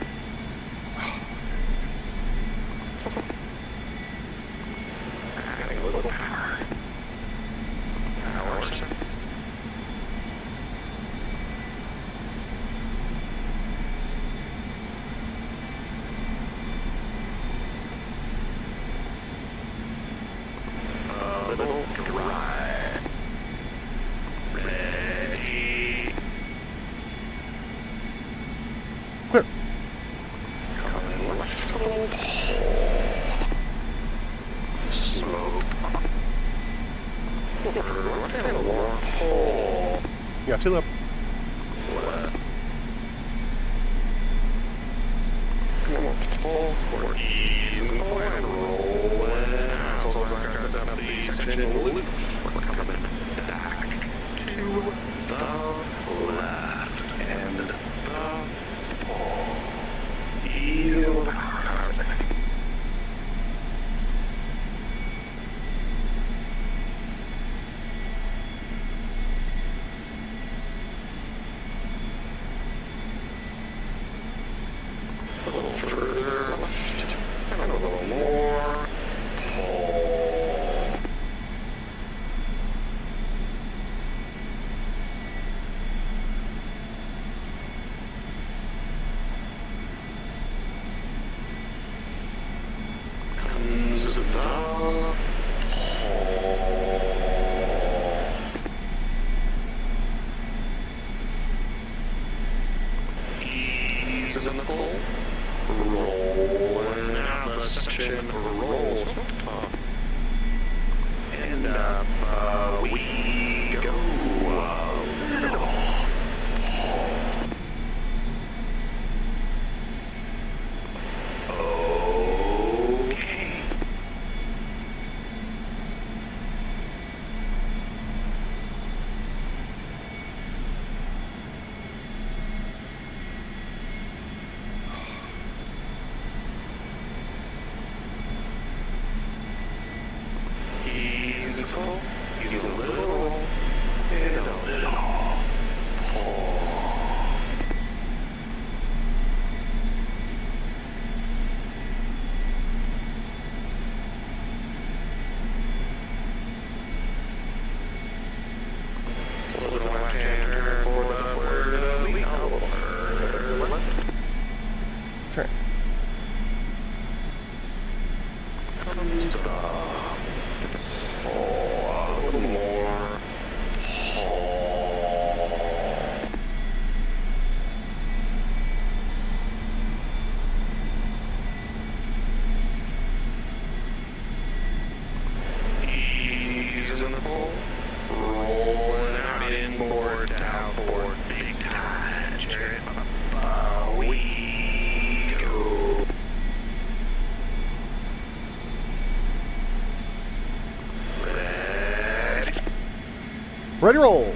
Adding a little power. Power. A little dry. Ready. Clear. Coming left, little pull. slope. What kind of long pole? You got 2 left. Left. Come on, pull for ease and pull and roll and so we're going to up the section loop. We're coming back to the left and the pull. Easy little power. A little further left, and a little more, pull. Comes the pull. Ease in the pull. Roll, and now the section rolls up. And up we go. Little. Okay. He's a little, he's a little, and a little pull. So a little left-hand turn for the word of the hour. Left. Turn. Comes the pull, a little more pull. Ease in the pull, rolling out inboard, downboard, big time, Chariot, up we go. Ready, roll.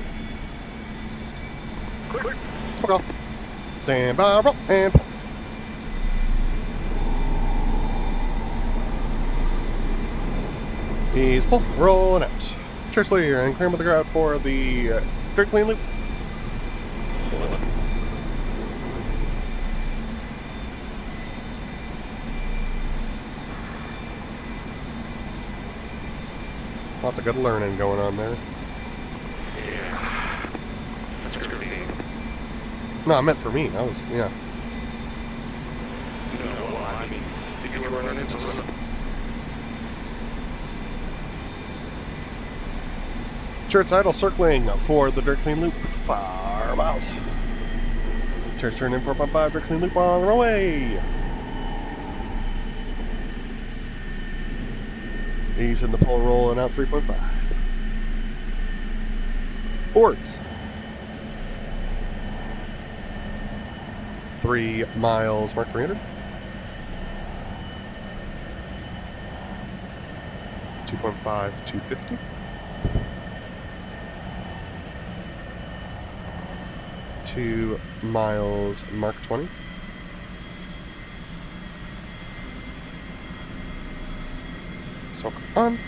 Clear. Smoke off. Stand by, roll, and pull. He's pull, rolling out. Church leader and clear with the crowd for the dirt clean loop. Lots of good learning going on there. Yeah. That's pretty. No, I meant for me. I was, yeah. No, well, I mean, if you were running into something. Church idle circling for the dirt clean loop. 5 miles. Church turn in 4.5 dirt clean loop on the way. He's in the pole rolling out 3.5. Boards. 3 miles, mark 300. 2.5, 250. 2 miles, mark 20. Smoke on.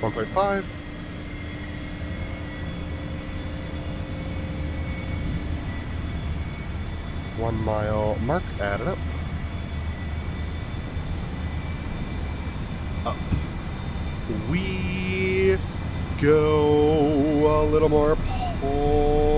1.5. One mile mark, add it up. Up. We go a little more pull.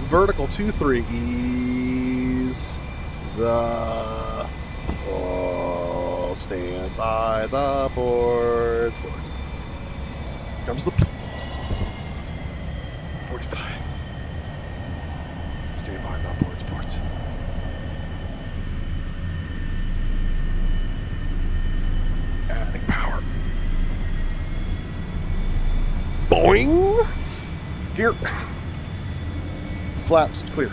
Vertical 2-3s. The pull. Stand by the boards. Boards. Comes the pull. I thought ports. Adding power. Boing! Gear. Flaps clear.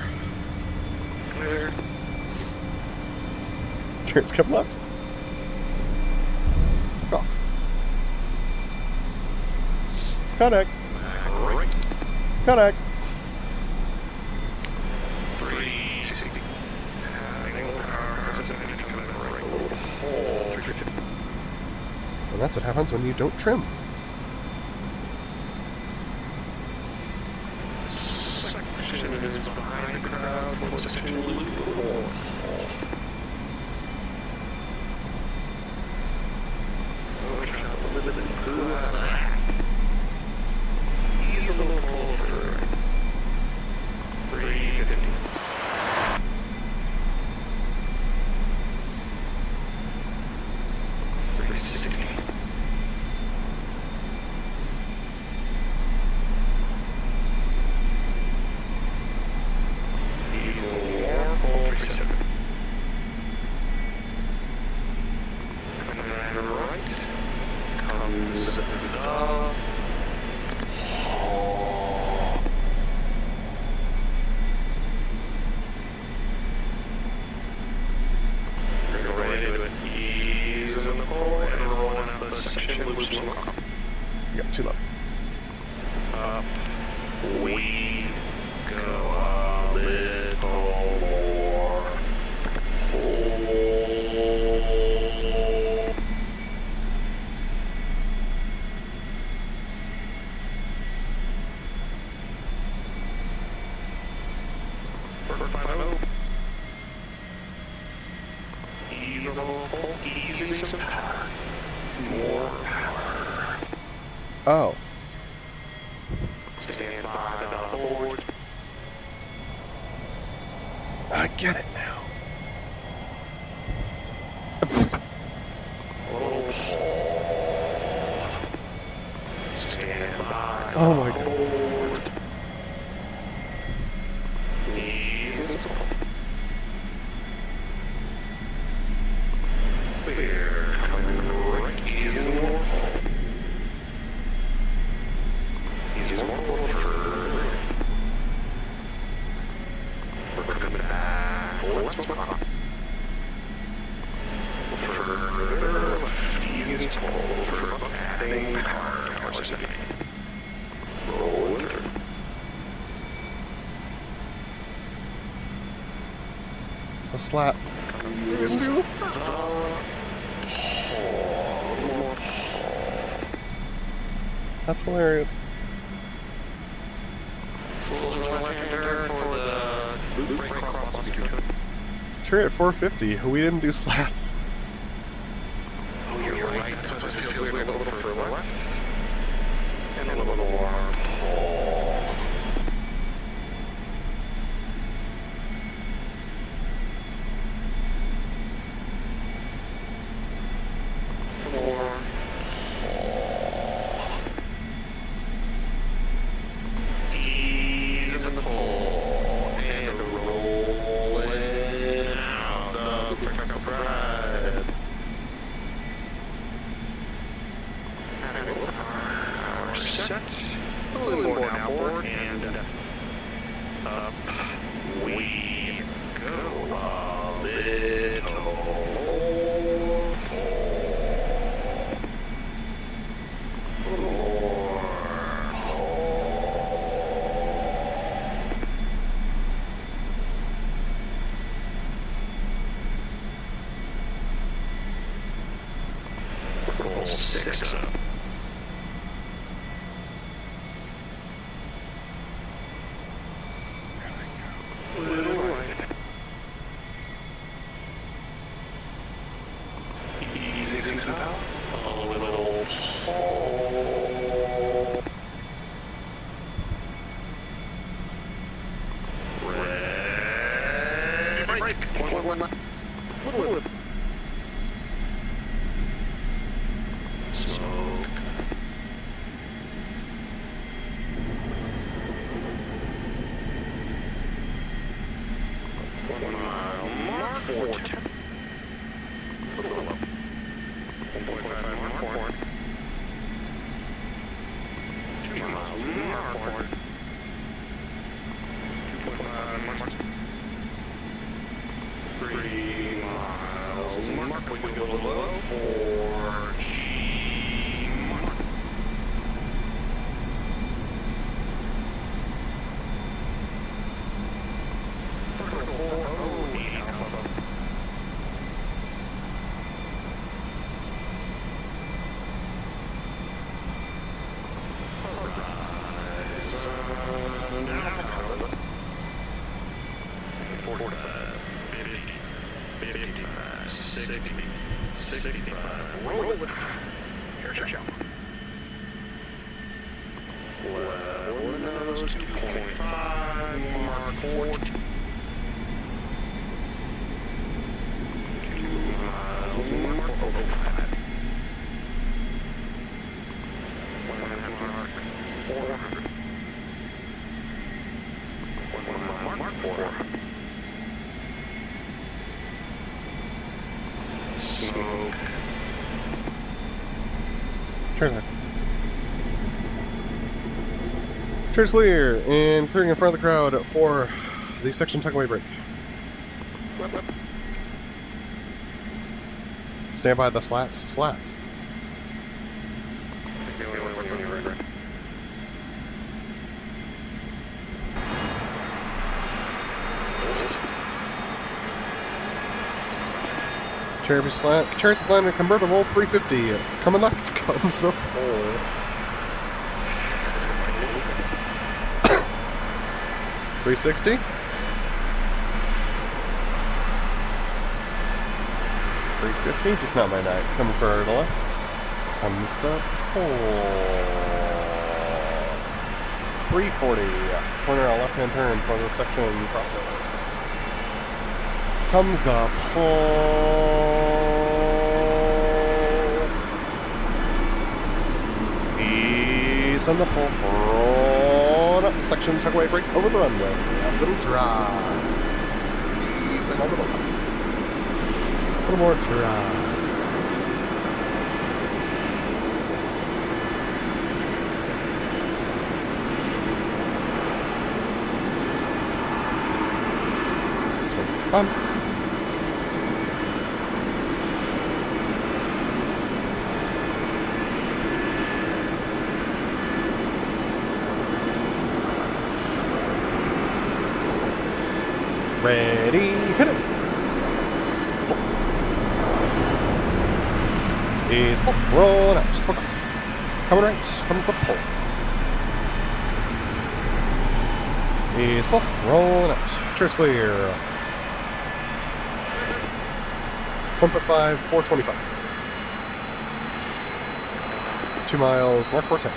Clear. Turns come left. Take off. Connect. Right. Connect. 360. Angle power. Right. Hold. 350. And that's what happens when you don't trim. Section is behind the crowd. Full section loop. Hold. He's a little over. 350. 360. He's a little warm. 370. And right comes the Yeah, too low. up we go a little more. Easy some power. More power. Oh. Stand by the board. I get it now. Little hole. Stand by Oh my the God. board. Knees and support. We're coming right. Easy more hole. Easy more hole further. We're coming back. Let's move on. Further left. Easy hole. Further adding power. Power setting. Rolling through. The slats. We didn't do the slats. That's hilarious. So those are left-hander for the loop break cross secure. Chariot 450. We didn't do slats. Oh, you're right. That's what it feels like. A little further left. And a little more pull. More pull. Ease and pull. And rolling out the quick spread. Our set. A little more downward and up we go a little more. Roll 6 up. Little right. Easy some power. A little pull. Red break. Point one left. Little bit. Smoke. Mark 2 miles, Mark 2.5, Mark 3 miles, Mark, we go low, 4G, Mark. Vertical 408 Alpha. Horizon Alpha. 45, 50, 55, 60, 65, roll it. Airshow. Level nose 2.5, Mark 14. 2 miles, Mark 05. 1.5 Mark 400. 1 mile, Mark 400. Smoke. Cheers, man. Cheers, clear, and clearing in front of the crowd for the section tuckaway break. Stand by the slats. ChariotOfFLAME convertible 350. Coming left comes the pole. $360. 350, just not my night. Coming for the left comes the pole. 340. Corner out left-hand turn for the section crossover. Comes the pole. He's on the pole. Rolling up the section tuckaway break over the runway. A little dry. He's on the pole. A little more dry. Bump. Ready, hit it! Is pull, rolling out, just walk off. Coming right, comes the pull. Is pull, rolling out. Cheers clear. 1.5, 425. 2 miles, Mark 410.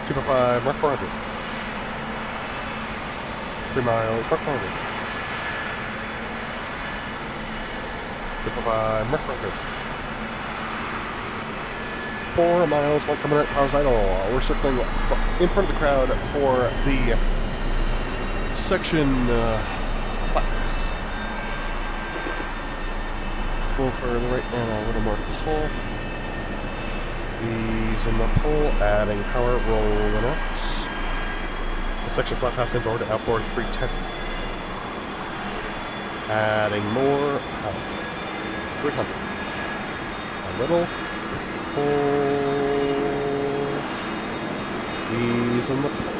2.5, Mark 400. 3 miles, Mark 400. 2.5, Mark 400. 4 miles, Mark coming right, power's idle. We're circling in front of the crowd for the section flatness. A little further right and a little more pull. Ease in the pull, adding power, rolling out. The section flat pass inboard to outboard 310. Adding more power. 300. A little pull. Ease in the pull.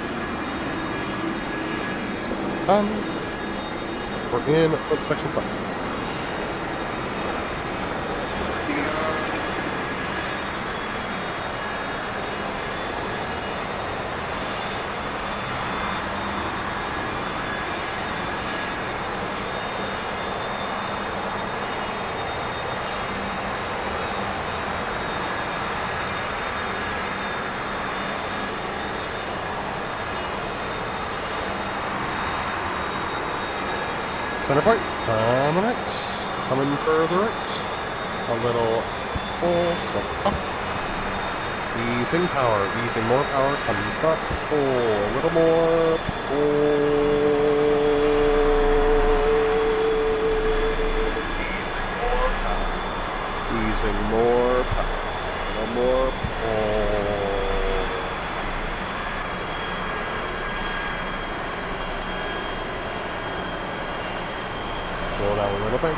We're in for the section flatness. Center point, coming right, coming further right, a little pull, smoke off, easing power, easing more power, comes the pull, a little more pull, easing more Easing more power. A little more pull. Roll down a little bit.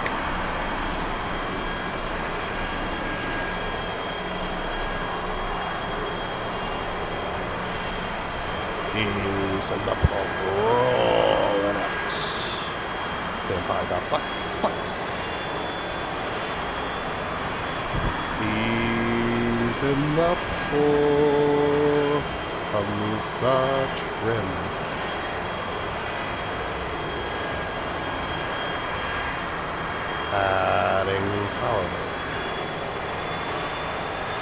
Easing the pull. Rolling out. Stand by the flaps. Easing the pull. Comes the trim. Adding power.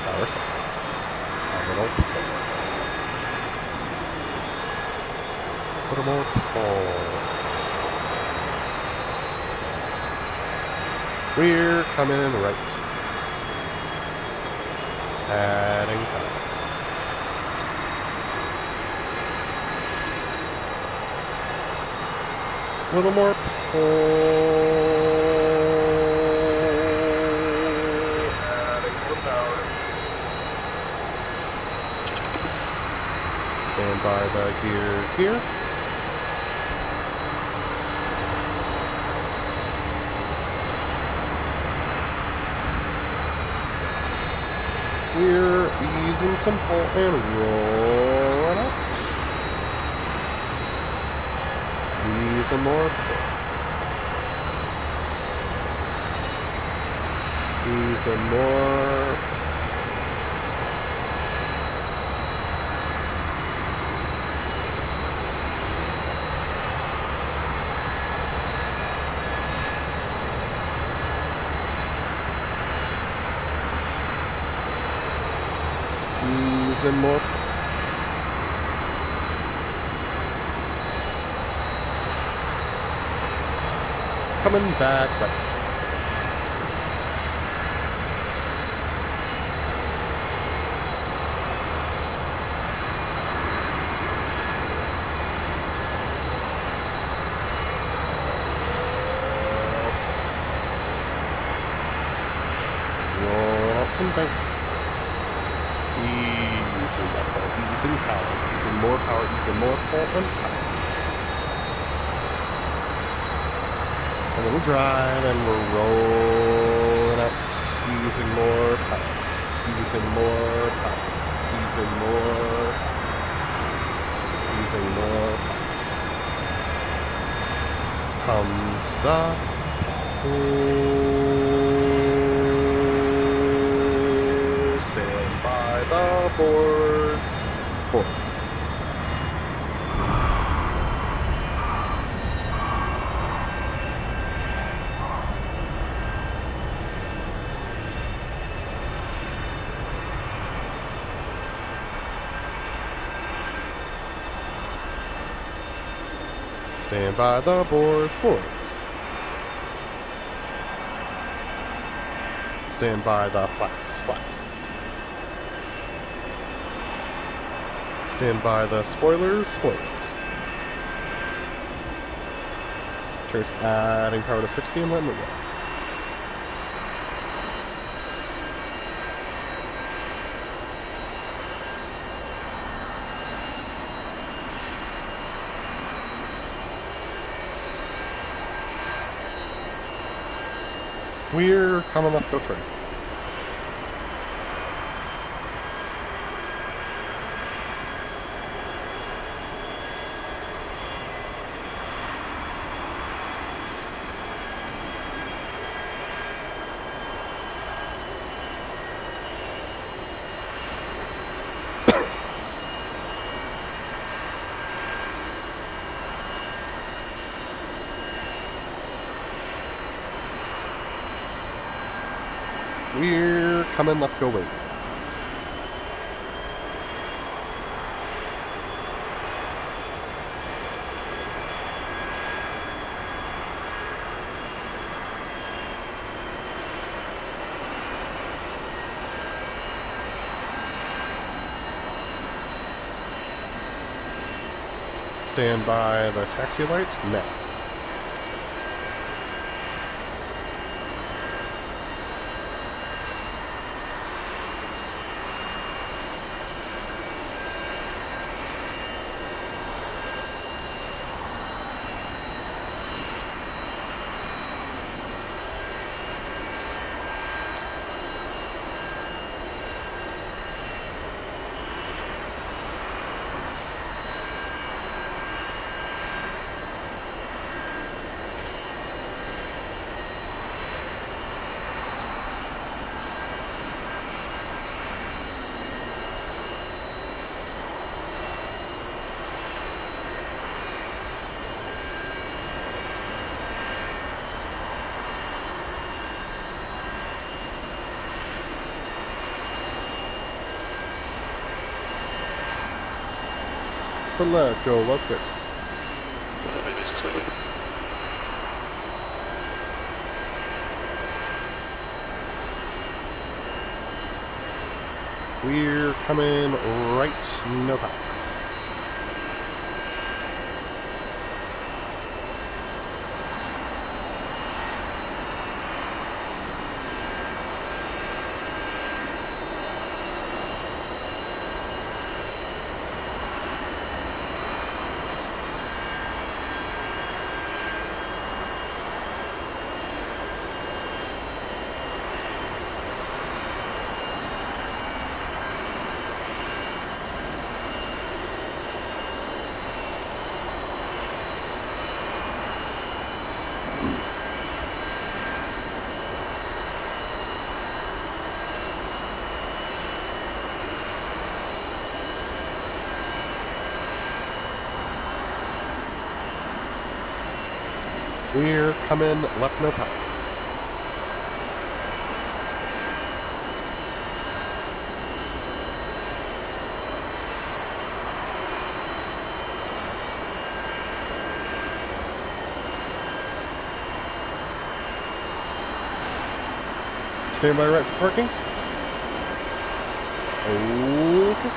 Power set. A little pull. A little more pull. We're coming right. Adding power. A little more pull. Adding more power. Stand by the gear. We're easing some pull and rolling up. Easing more pull. Easing more. Easing more. Coming back right. Roll out some bank. Easing that pull, easing power, easing more power, easing more pull and power. A little drive and we're rolling out, easing more power, easing more power, easing more power, easing more power. Comes the pull. Stand by the boards. Stand by the boards. Stand by the flaps. Stand by the spoilers. Cheers, adding power to 60 and letting it go. We're coming left, go train. We're coming left, go wait. Stand by the taxi light now. BrotherLeb, go left clear. We're coming right, no power. We're coming left, no power. Stand by right for parking. Okay.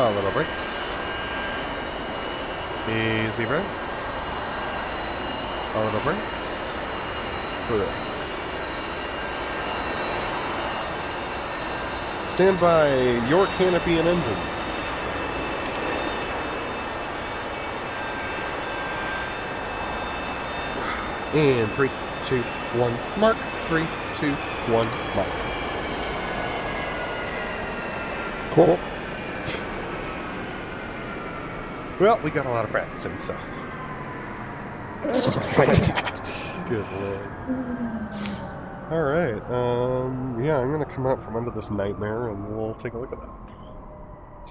Little brakes. Easy brakes. Little brakes. Brakes. Stand by your canopy and engines. And 3, 2, 1, mark. 3, 2, 1, mark. Cool. Well, we got a lot of practicing, so. Good lord. Alright, yeah, I'm gonna come out from under this nightmare and we'll take a look at that.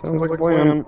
Sounds like a plan.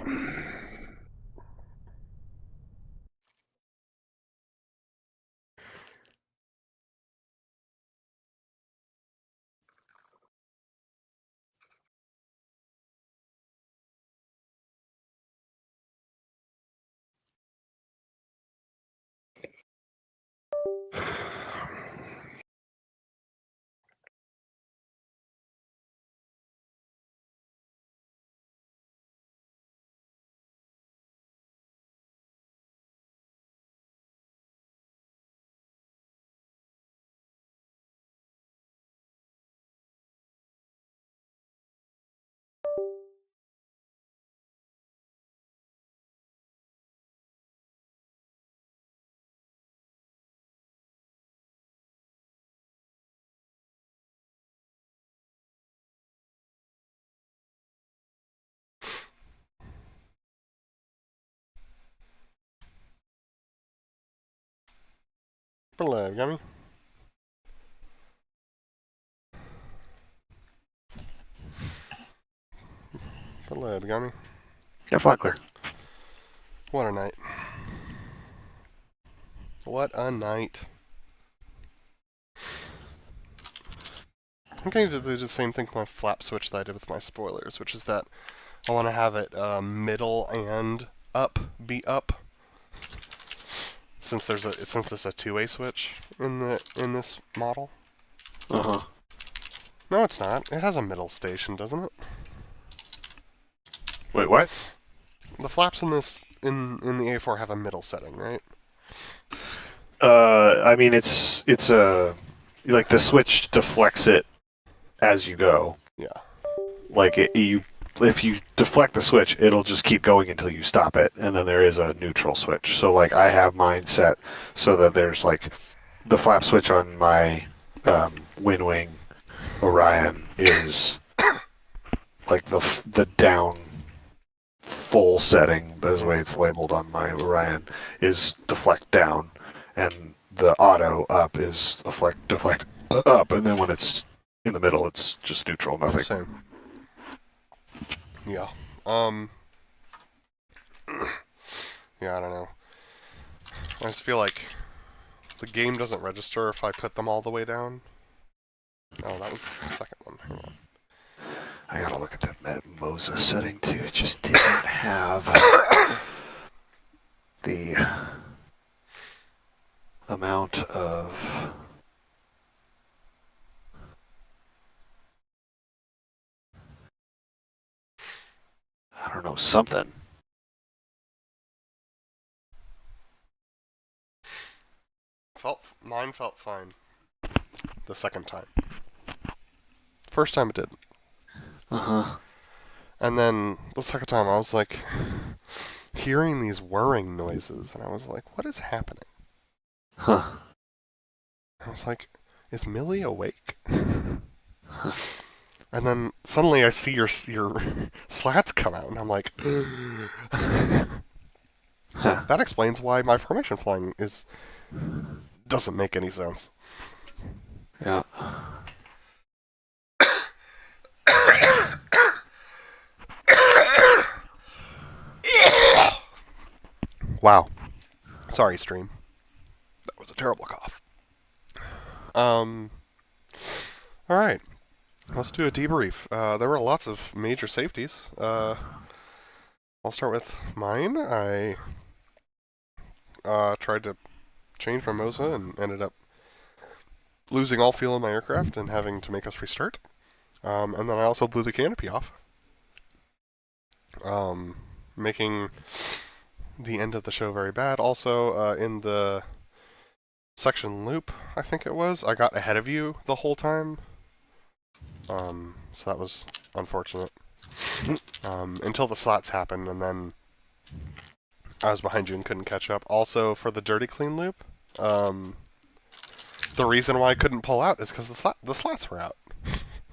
BrotherLeb, got me? BrotherLeb, got me? Yeah, flat clear. What a night. What a night. I'm going to do the same thing with my flap switch that I did with my spoilers, which is that I want to have it middle and up, be up. Since there's a two-way switch in this model. Uh-huh. No, it's not. It has a middle station, doesn't it? Wait, what? The flaps in this in the A4 have a middle setting, right? I mean, it's a like the switch deflects it as you go. Yeah. Like if you deflect the switch, it'll just keep going until you stop it, and then there is a neutral switch. So like I have mine set so that there's like the flap switch on my WinWing Orion is like the down full setting. That's the way it's labeled on my Orion is deflect down, and the auto up is deflect up, and then when it's in the middle, it's just neutral, nothing. Same. Yeah. Yeah, I don't know. I just feel like the game doesn't register if I put them all the way down. Oh, that was the second one. Hang on. I gotta look at that Moses setting too. It just didn't have the amount of. I don't know, something. Mine felt fine. The second time. First time it didn't. Uh-huh. And then the second time I was like hearing these whirring noises and I was like, what is happening? Huh. I was like, is Millie awake? And then suddenly I see your slats come out and I'm like Huh. that explains why my formation flying doesn't make any sense. Yeah. Wow. Sorry, stream. That was a terrible cough. Alright. Let's do a debrief. There were lots of major safeties. I'll start with mine. I tried to change my Mosa and ended up losing all fuel in my aircraft and having to make us restart. And then I also blew the canopy off. Making the end of the show very bad. Also, in the section loop, I think it was, I got ahead of you the whole time. So that was unfortunate. Until the slots happened, and then I was behind you and couldn't catch up. Also, for the dirty clean loop, the reason why I couldn't pull out is because the slots were out.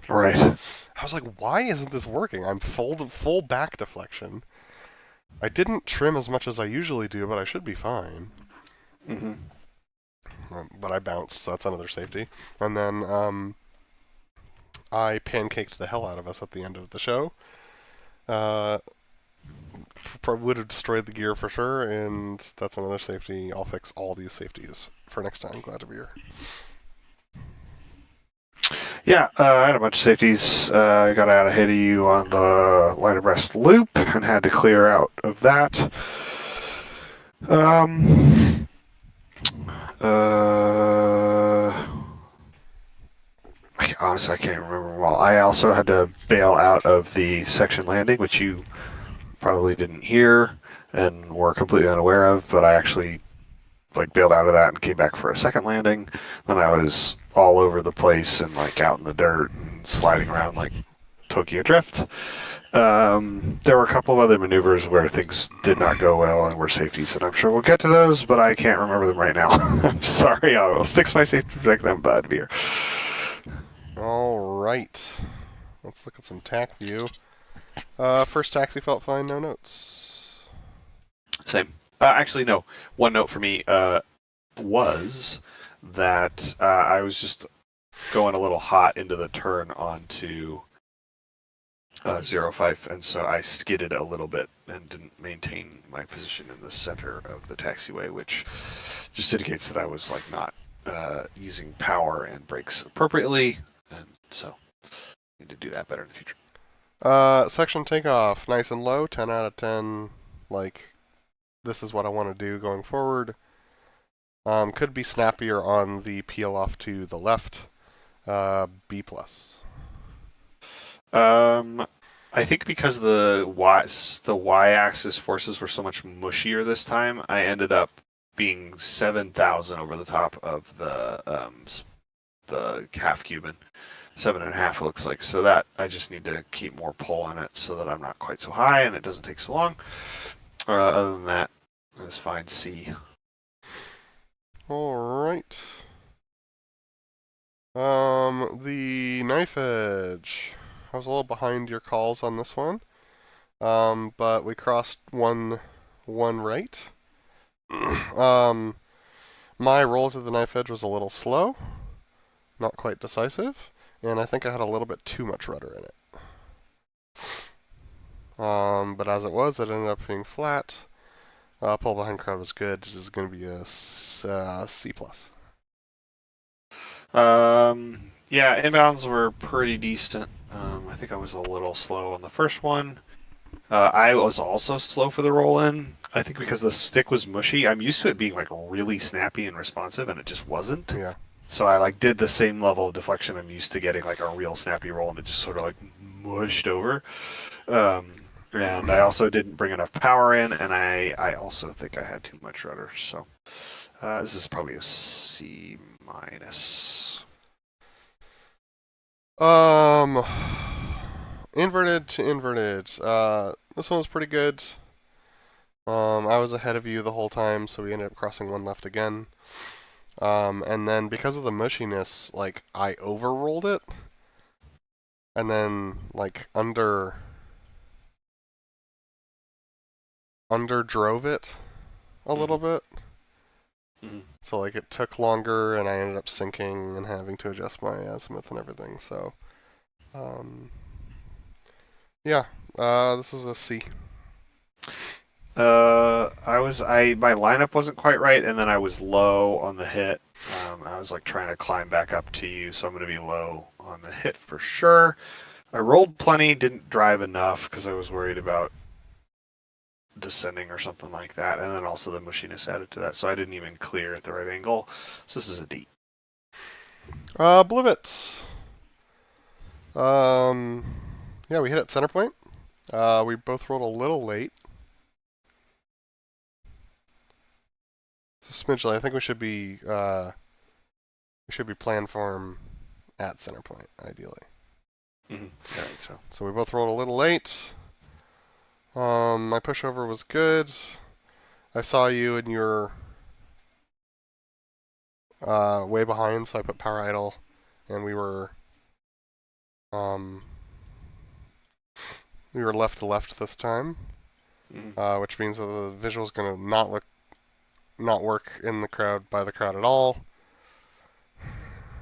Right. I was like, why isn't this working? I'm full back deflection. I didn't trim as much as I usually do, but I should be fine. Mm-hmm. But I bounced, so that's another safety. And then I pancaked the hell out of us at the end of the show. Probably would have destroyed the gear for sure, and that's another safety. I'll fix all these safeties for next time. Glad to be here. Yeah, I had a bunch of safeties. I got out ahead of you on the line abreast loop and had to clear out of that. Honestly, I can't remember them all. I also had to bail out of the section landing, which you probably didn't hear and were completely unaware of, but I actually bailed out of that and came back for a second landing. Then I was all over the place and out in the dirt and sliding around like Tokyo Drift. There were a couple of other maneuvers where things did not go well and were safeties, and I'm sure we'll get to those, but I can't remember them right now. I'm sorry. I will fix my safety project. I'm bad here. Alright. Let's look at some TAC view. First taxi felt fine, no notes. Same. Actually, no. One note for me was that I was just going a little hot into the turn onto 05, and so I skidded a little bit and didn't maintain my position in the center of the taxiway, which just indicates that I was not using power and brakes appropriately, and so I need to do that better in the future. Section takeoff, nice and low, 10 out of 10. This is what I want to do going forward. Could be snappier on the peel off to the left. B+. I think because the y-axis forces were so much mushier this time, I ended up being 7,000 over the top of the half Cuban. 7.5 it looks like. So that I just need to keep more pull on it so that I'm not quite so high and it doesn't take so long. Other than that, it's fine. C. Alright. The knife edge. I was a little behind your calls on this one. But we crossed one right. My roll to the knife edge was a little slow. Not quite decisive. And I think I had a little bit too much rudder in it. But as it was, it ended up being flat. Pull behind crowd was good. This is going to be a C+. Yeah, inbounds were pretty decent. I think I was a little slow on the first one. I was also slow for the roll-in. I think because the stick was mushy. I'm used to it being like really snappy and responsive, and it just wasn't. Yeah. So I like did the same level of deflection I'm used to getting, like a real snappy roll, and it just sort of like mushed over. And I also didn't bring enough power in, and I also think I had too much rudder. So this is probably a C minus. Inverted to inverted. This one was pretty good. I was ahead of you the whole time, so we ended up crossing one left again. And then because of the mushiness, like, I overrolled it. And then, like, underdrove it a little bit. Mm-hmm. So, like, it took longer, and I ended up sinking and having to adjust my azimuth and everything, so... yeah, this is a C. My lineup wasn't quite right, and then I was low on the hit. I was like trying to climb back up to you, so I'm going to be low on the hit for sure. I rolled plenty, didn't drive enough because I was worried about descending or something like that, and then also the mushiness added to that, so I didn't even clear at the right angle. So this is a D. Blue bits. Yeah, we hit at center point. We both rolled a little late. It's a smidge late. I think we should be plan form at center point, ideally. Mm-hmm. Yeah, I think so. So we both rolled a little late. My pushover was good. I saw you and you were way behind, so I put power idle, and we were left to left this time, which means that the visual's gonna not work in the crowd by the crowd at all.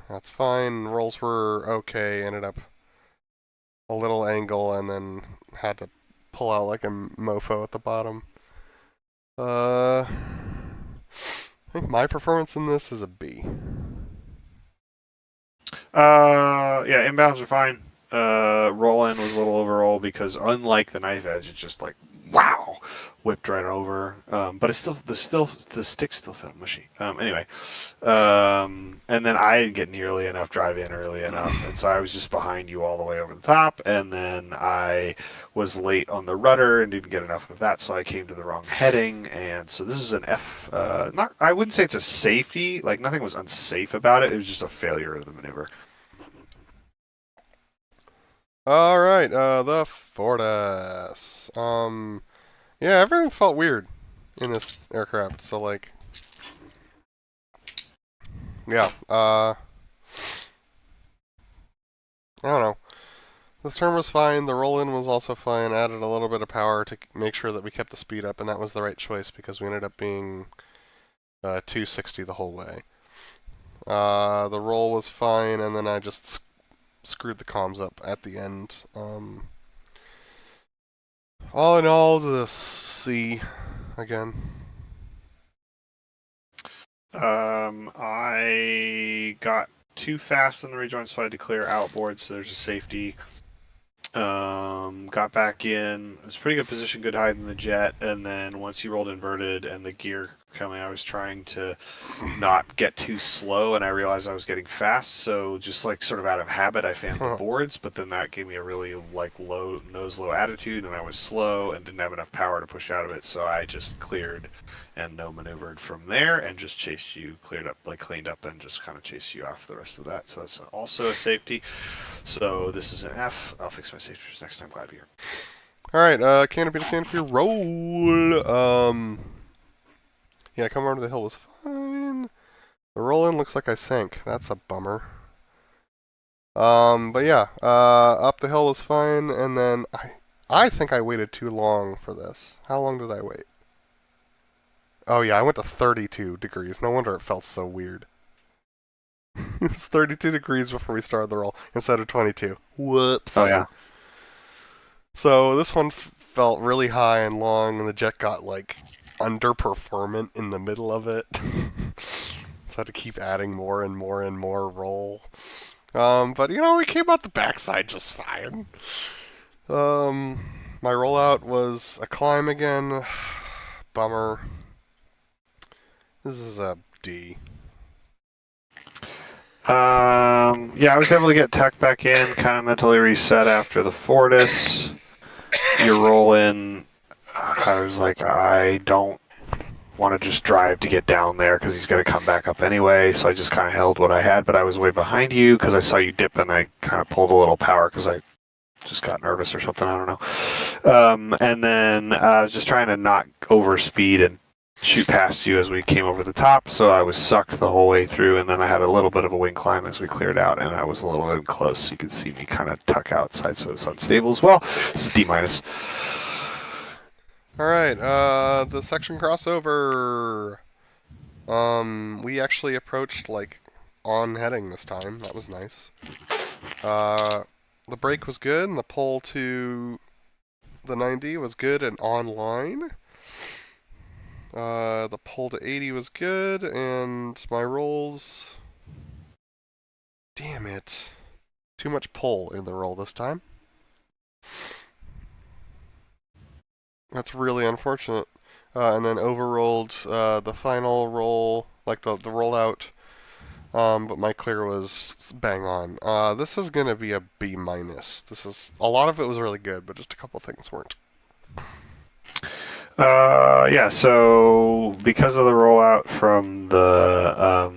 That's fine. Rolls were okay. Ended up a little angle, and then had to pull out like a mofo at the bottom. I think my performance in this is a B. Yeah, inbounds are fine. Roll-in was a little overall because unlike the knife edge, it just like wow, whipped right over. But it's the stick still felt mushy. Anyway, and then I didn't get nearly enough drive in early enough, and so I was just behind you all the way over the top. And then I was late on the rudder and didn't get enough of that, so I came to the wrong heading. And so this is an F. I wouldn't say it's a safety. Like nothing was unsafe about it. It was just a failure of the maneuver. All right, the Fortis. Yeah, everything felt weird in this aircraft. So like, yeah, I don't know. This turn was fine. The roll-in was also fine. Added a little bit of power to make sure that we kept the speed up, and that was the right choice because we ended up being 260 the whole way. The roll was fine, and then I just screwed the comms up at the end. All in all, it's a C again. I got too fast in the rejoin, so I had to clear outboard, so there's a safety. Got back in. It was a pretty good position, good height in the jet, and then once you rolled inverted and the gear coming, I was trying to not get too slow, and I realized I was getting fast, so just like sort of out of habit, I fanned the boards, but then that gave me a really like low attitude, and I was slow and didn't have enough power to push out of it, so I just cleared and no maneuvered from there and just chased you, cleaned up and just kind of chased you off the rest of that. So that's also a safety. So this is an F. I'll fix my safeties next time. Glad to be here. All right, canopy to canopy roll. Yeah, coming over to the hill was fine. The roll-in looks like I sank. That's a bummer. But yeah, up the hill was fine, and then I think I waited too long for this. How long did I wait? Oh yeah, I went to 32 degrees. No wonder it felt so weird. It was 32 degrees before we started the roll instead of 22. Whoops. Oh yeah. So this one felt really high and long, and the jet got like underperformant in the middle of it. So I had to keep adding more and more and more roll. But you know, we came out the backside just fine. My rollout was a climb again. Bummer. This is a D. Yeah, I was able to get tech back in, kind of mentally reset after the Fortis. You roll in. I was like, I don't want to just drive to get down there because he's going to come back up anyway. So I just kind of held what I had, but I was way behind you because I saw you dip and I kind of pulled a little power because I just got nervous or something. I don't know. And then I was just trying to not overspeed and shoot past you as we came over the top. So I was sucked the whole way through, and then I had a little bit of a wing climb as we cleared out, and I was a little bit close. So you could see me kind of tuck outside, so it's unstable as well. This is D minus. Alright, the section crossover. We actually approached, like, on heading this time. That was nice. The brake was good, and the pull to the 90 was good and online. The pull to 80 was good, and my rolls... Damn it. Too much pull in the roll this time. That's really unfortunate. And then overrolled the final roll, like the rollout, but my clear was bang on. This is gonna be a B minus. This is a lot of it was really good, but just a couple things weren't. Yeah, so because of the rollout from the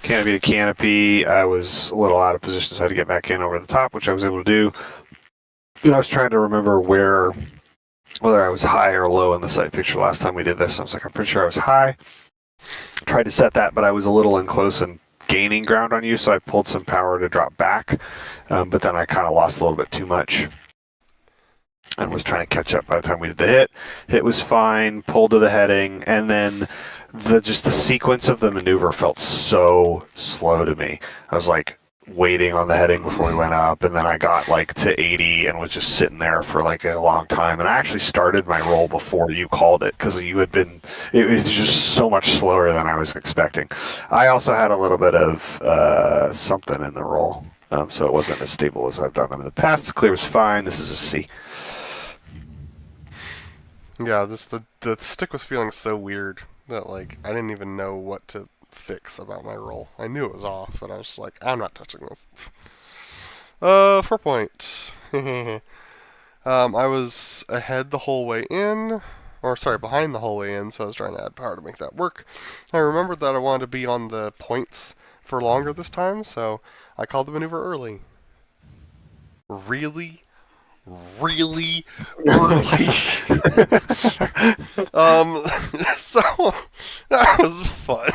canopy to canopy, I was a little out of position, so I had to get back in over the top, which I was able to do. And I was trying to remember whether I was high or low in the sight picture last time we did this. I was like, I'm pretty sure I was high. Tried to set that, but I was a little in close and gaining ground on you, so I pulled some power to drop back. But then I kind of lost a little bit too much and was trying to catch up by the time we did the hit. Hit was fine, pulled to the heading, and then the sequence of the maneuver felt so slow to me. I was like waiting on the heading before we went up, and then I got like to 80 and was just sitting there for like a long time. And I actually started my roll before you called it because you had been, it was just so much slower than I was expecting. I also had a little bit of something in the roll, so it wasn't as stable as I've done them in the past. This clear was fine. This is a C. Yeah, the stick was feeling so weird that like I didn't even know what to fix about my roll. I knew it was off, but I was just like, I'm not touching this. 4 point. I was ahead the whole way in, or sorry, behind the whole way in, so I was trying to add power to make that work. I remembered that I wanted to be on the points for longer this time, so I called the maneuver early. Really early. So that was fun.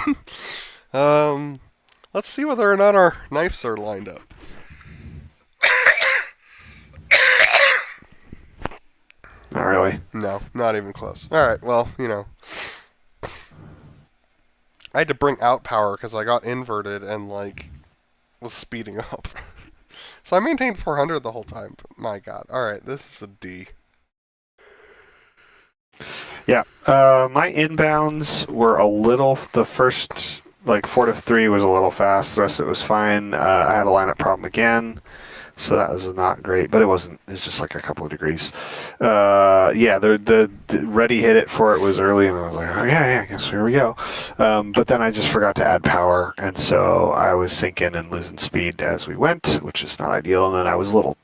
Let's see whether or not our knives are lined up. Not really. No, not even close. Alright, well, you know. I had to bring out power because I got inverted and, like, was speeding up. So I maintained 400 the whole time, but my god. Alright, this is a D. Yeah, my inbounds were a little, the first, like 4 to 3 was a little fast, the rest of it was fine. I had a lineup problem again, so that was not great, but it wasn't, it was just like a couple of degrees. Yeah, the ready hit it for it was early, and I was like, oh yeah, I guess here we go. But then I just forgot to add power, and so I was sinking and losing speed as we went, which is not ideal, and then I was a little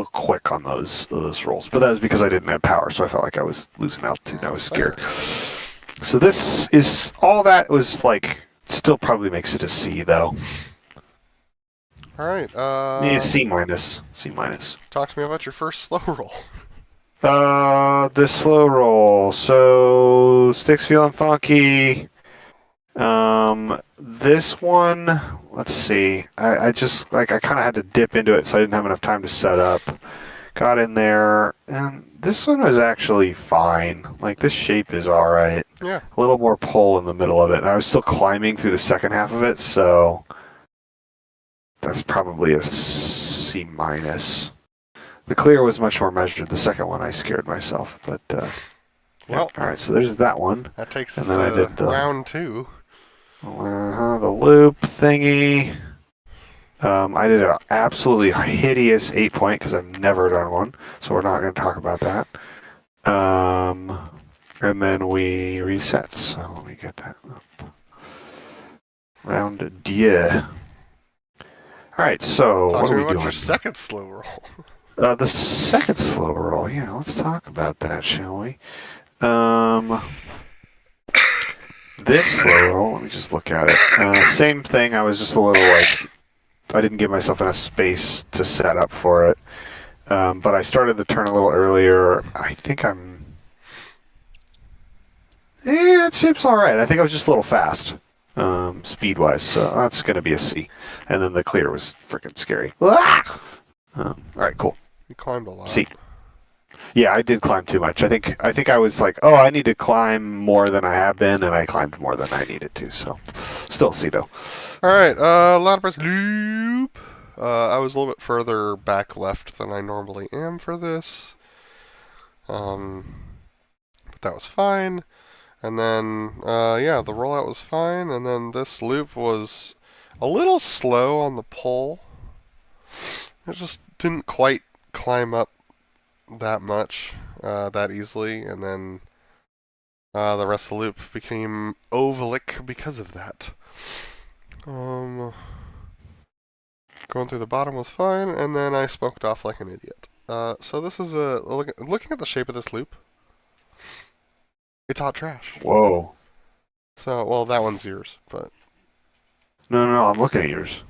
quick on those rolls, but that was because I didn't add power, so I felt like I was losing altitude and I was scared. So this is all that was like, still probably makes it a C though. Alright, C minus. C minus. Talk to me about your first slow roll. The slow roll. So sticks feeling funky. This one, let's see. I just like I kind of had to dip into it, so I didn't have enough time to set up. Got in there, and this one was actually fine. Like this shape is all right. Yeah. A little more pull in the middle of it, and I was still climbing through the second half of it, so that's probably a C minus. The clear was much more measured. The second one I scared myself, but Well, All right, so there's that one. that takes And us then I to did the, round 2. the loop thingy. I did an absolutely hideous 8-point because I've never done one, so we're not going to talk about that. And then we reset. So let me get that up. Round yeah. All right, so Talk what to are me we about doing? your second slow roll. The second slow roll. Yeah, let's talk about that, shall we? This slow roll. Let me just look at it. Same thing. I was just a little like I didn't give myself enough space to set up for it. But I started the turn a little earlier. I think I'm. Yeah, it shapes all right. I think I was just a little fast, speed-wise. So that's going to be a C. And then the clear was freaking scary. Ah! All right, cool. You climbed a lot. C. Yeah, I did climb too much. I think I was like, oh, I need to climb more than I have been, and I climbed more than I needed to. So, still C though. Alright, ladder press loop. I was a little bit further back left than I normally am for this. But that was fine. And then, yeah, the rollout was fine. And then this loop was a little slow on the pole. It just didn't quite climb up that much, that easily. And then the rest of the loop became ovalic because of that. Going through the bottom was fine, and then I smoked off like an idiot. So this is looking at the shape of this loop. It's hot trash. Whoa. So, well, that one's yours, but No, I'm looking at yours.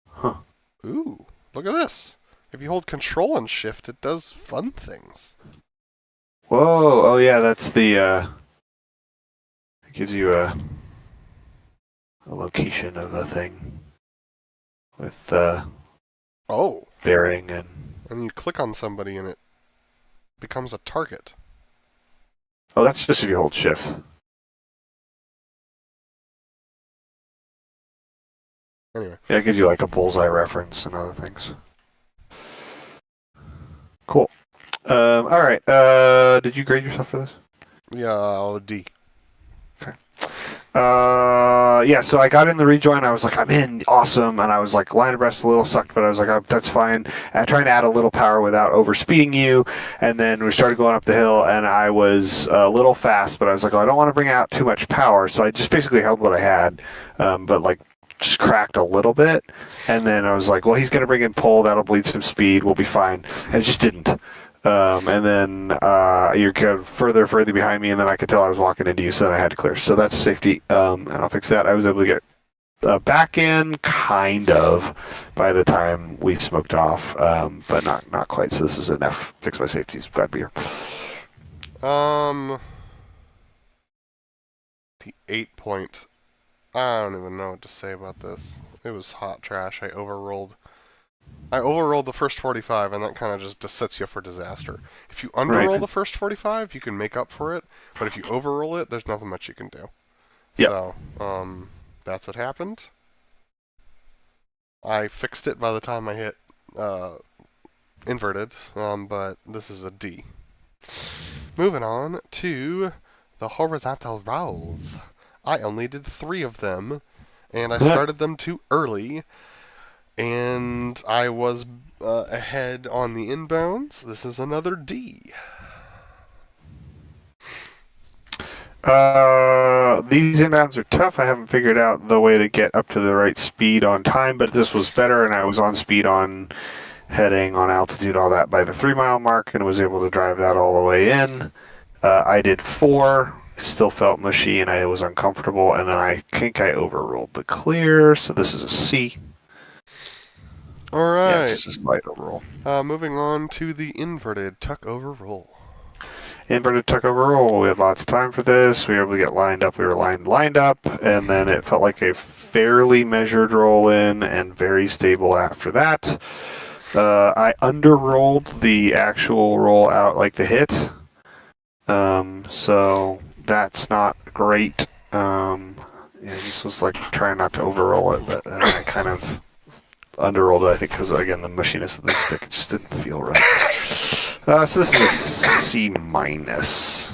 Huh. ooh, look at this. If you hold Control and Shift, it does fun things. Whoa. Oh yeah, that's the. It gives you a location of a thing with Oh, bearing and. and you click on somebody and it becomes a target. Oh, that's just if you hold shift. Anyway, Yeah, it gives you like a bullseye reference and other things. Cool. All right. Did you grade yourself for this? yeah, D. Yeah, so I got in the rejoin. I was like, I'm in, awesome. And I was like, line abreast a little sucked, but I was like, oh, that's fine. And trying to add a little power without overspeeding you. And then we started going up the hill, and I was a little fast, but I was like, oh, I don't want to bring out too much power. So I just basically held what I had, but like just cracked a little bit. And then I was like, well, he's going to bring in pole. That'll bleed some speed. We'll be fine. And it just didn't. And then you're kind of further behind me, and then I could tell I was walking into you, so then I had to clear. So that's safety, and I'll fix that. I was able to get back in, kind of, by the time we smoked off, but not quite. So this is enough. Fix my safeties. Glad to be here. The 8-point. I don't even know what to say about this. It was hot trash. I overrolled the first 45, and that kind of just sets you up for disaster. If you underroll the first 45, you can make up for it, but if you overroll it, there's nothing much you can do. Yep. So, that's what happened. I fixed it by the time I hit inverted, but this is a D. Moving on to the horizontal rolls. I only did 3 of them, and I started them too early. And I was ahead on the inbounds. This is another D. These inbounds are tough. I haven't figured out the way to get up to the right speed on time, but this was better, and I was on speed on heading, on altitude, all that by the 3-mile mark, and was able to drive that all the way in. I did 4. It still felt mushy, and I was uncomfortable, and then I think I overruled the clear, so this is a C. All right. Yeah, it's just a slight overroll. Moving on to the inverted tuck over roll. Inverted tuck over roll. We had lots of time for this. We were able to get lined up. We were lined up, and then it felt like a fairly measured roll in and very stable after that. I underrolled the actual roll out, like the hit. So that's not great. This was like trying not to overroll it, but I kind of underrolled it, I think, because again the mushiness of the stick just didn't feel right. So this is a C minus.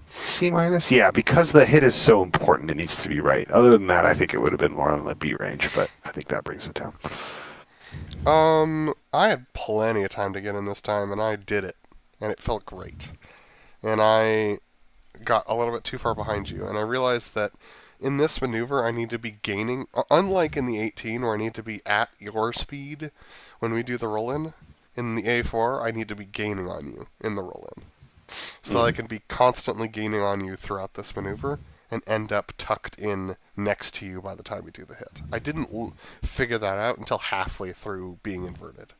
C minus? Yeah, because the hit is so important, it needs to be right. Other than that, I think it would have been more on the B range, but I think that brings it down. I had plenty of time to get in this time, and I did it, and it felt great. And I got a little bit too far behind you, and I realized that in this maneuver I need to be gaining, unlike in the 18 where I need to be at your speed when we do the roll-in, in the A4 I need to be gaining on you in the roll-in. So I can be constantly gaining on you throughout this maneuver and end up tucked in next to you by the time we do the hit. I didn't figure that out until halfway through being inverted.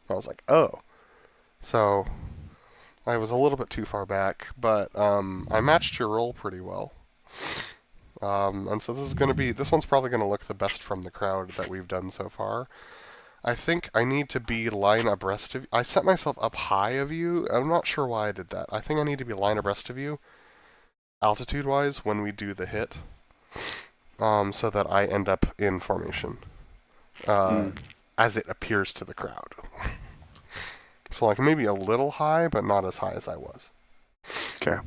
I was like, oh. So I was a little bit too far back, but I matched your roll pretty well. And so this one's probably going to look the best from the crowd that we've done so far. I think I need to be line abreast of you. I set myself up high of you. I'm not sure why I did that. I think I need to be line abreast of you, altitude-wise, when we do the hit, so that I end up in formation, as it appears to the crowd. So, like, maybe a little high, but not as high as I was. Okay.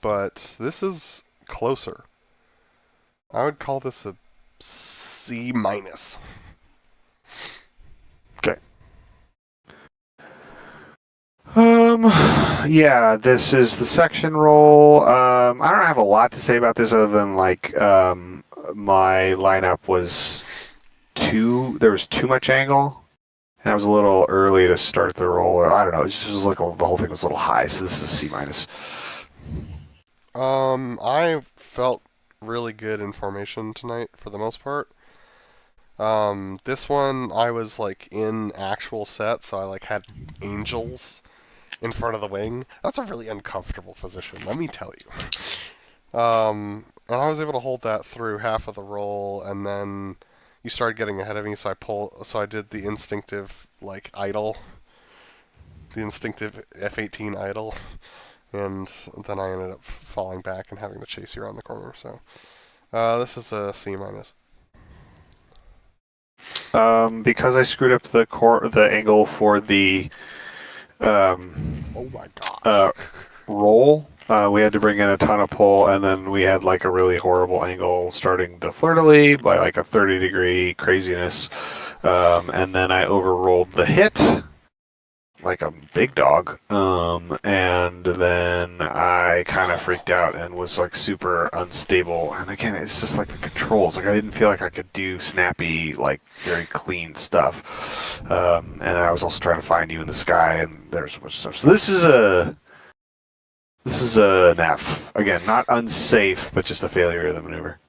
But this is closer. I would call this a C minus. Okay. Yeah, this is the section roll. I don't have a lot to say about this other than, like, my lineup was there was too much angle, and I was a little early to start the roll, or I don't know, it just was like the whole thing was a little high, so this is C minus. I felt really good in formation tonight for the most part. This one I was like in actual set, so I like had angels in front of the wing. That's a really uncomfortable position, let me tell you. And I was able to hold that through half of the roll, and then you started getting ahead of me, so I did the instinctive like idle, the instinctive F-18 idle, and then I ended up falling back and having to chase you around the corner. So this is a C minus. Because I screwed up the angle for the Oh my gosh. roll, we had to bring in a ton of pull, and then we had like a really horrible angle starting the flirtily by like a 30-degree craziness, and then I overrolled the hit like a big dog, and then I kind of freaked out and was like super unstable. And again, it's just like the controls. Like I didn't feel like I could do snappy, like very clean stuff. And I was also trying to find you in the sky, and there's a bunch of stuff. So this is an F. Again, not unsafe, but just a failure of the maneuver.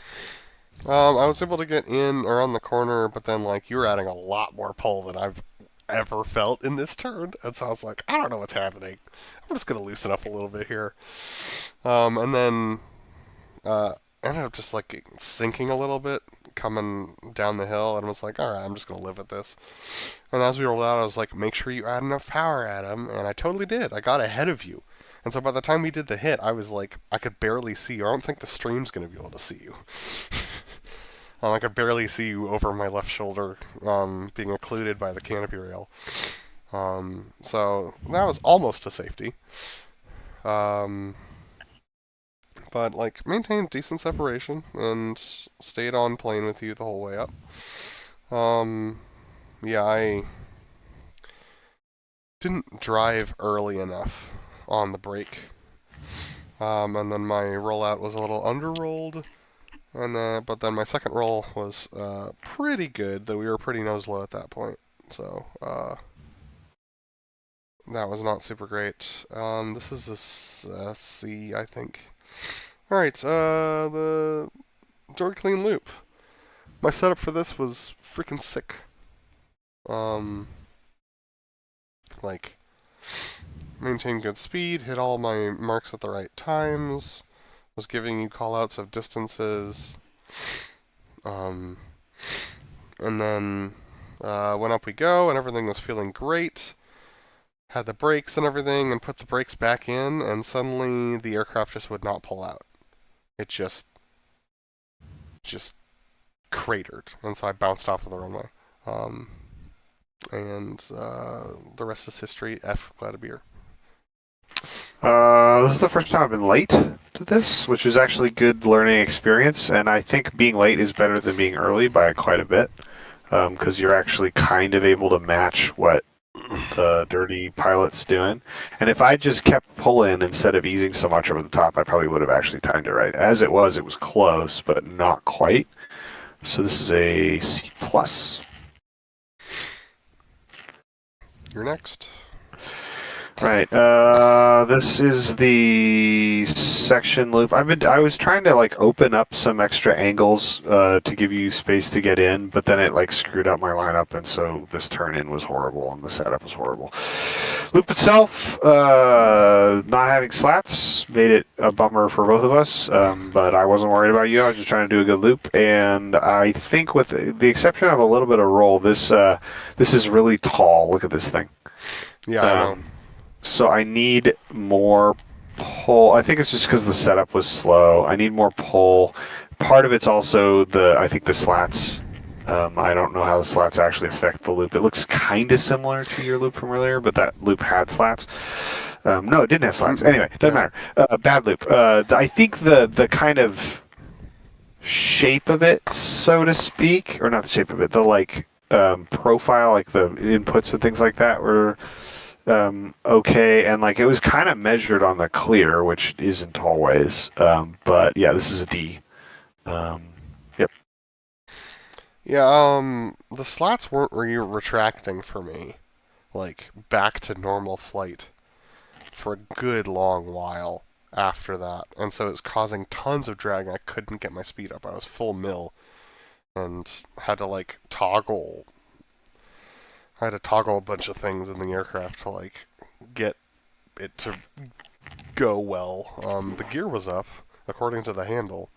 I was able to get in around the corner, but then like you were adding a lot more pull than I've ever felt in this turn, and so I was like, I don't know what's happening. I'm just gonna loosen up a little bit here. And then ended up just like sinking a little bit coming down the hill, and I was like, alright, I'm just gonna live with this. And as we rolled out, I was like, make sure you add enough power at him, and I totally did. I got ahead of you. And so by the time we did the hit, I was like, I could barely see you. I don't think the stream's gonna be able to see you. I could barely see you over my left shoulder, being occluded by the canopy rail. So that was almost a safety. But like maintained decent separation and stayed on plane with you the whole way up. Yeah, I didn't drive early enough on the brake. And then my rollout was a little under-rolled. But then my second roll was pretty good, though we were pretty nose low at that point. So that was not super great. This is a C, I think. All right, the door clean loop. My setup for this was freaking sick. Like maintain good speed, hit all my marks at the right times. Was giving you callouts of distances, and then went up we go, and everything was feeling great. Had the brakes and everything, and put the brakes back in, and suddenly the aircraft just would not pull out. It just cratered, and so I bounced off of the runway. And the rest is history. F, glad to be here. This is the first time I've been late to this, which was actually good learning experience, and I think being late is better than being early by quite a bit, because you're actually kind of able to match what the dirty pilot's doing. And if I just kept pulling instead of easing so much over the top, I probably would have actually timed it right. As it was close, but not quite. So this is a C+. You're next. Right. This is the section loop. I was trying to like open up some extra angles to give you space to get in, but then it like screwed up my lineup, and so this turn in was horrible and the setup was horrible. Loop itself, not having slats made it a bummer for both of us, but I wasn't worried about you. I was just trying to do a good loop, and I think with the exception of a little bit of roll, this is really tall. Look at this thing. Yeah, I know. So I need more pull. I think it's just because the setup was slow. I need more pull. Part of it's also I think the slats. I don't know how the slats actually affect the loop. It looks kind of similar to your loop from earlier, but that loop had slats. No, it didn't have slats. Anyway, doesn't matter. Bad loop. I think the kind of shape of it, so to speak, or not the shape of it, the like profile, like the inputs and things like that were okay, and like it was kind of measured on the clear, which isn't always. But yeah, this is a D. Yep. Yeah, the slats weren't retracting for me, like, back to normal flight for a good long while after that. And so it's causing tons of drag, and I couldn't get my speed up. I was full mill, and had to, like, toggle. I had to toggle a bunch of things in the aircraft to, like, get it to go well. The gear was up, according to the handle,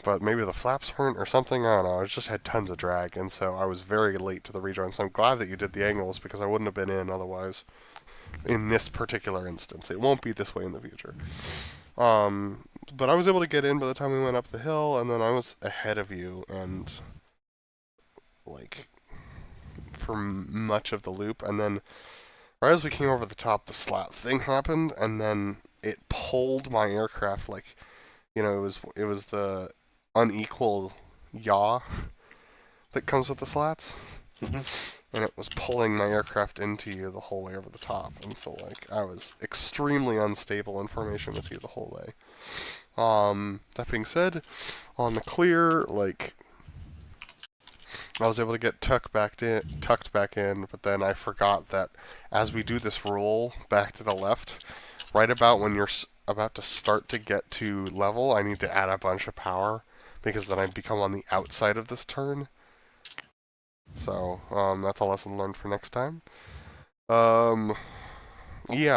but maybe the flaps weren't or something. I don't know. I just had tons of drag, and so I was very late to the rejoin. So I'm glad that you did the angles, because I wouldn't have been in otherwise. In this particular instance, it won't be this way in the future. But I was able to get in by the time we went up the hill, and then I was ahead of you, and like for much of the loop, and then right as we came over the top, the slat thing happened, and then it pulled my aircraft like, it was the unequal yaw that comes with the slats, and it was pulling my aircraft into you the whole way over the top, and so like I was extremely unstable in formation with you the whole way. That being said, on the clear, like, I was able to get tucked back in, but then I forgot that as we do this roll back to the left, right about when you're about to start to get to level, I need to add a bunch of power, because then I become on the outside of this turn. So, that's a lesson learned for next time. Yeah,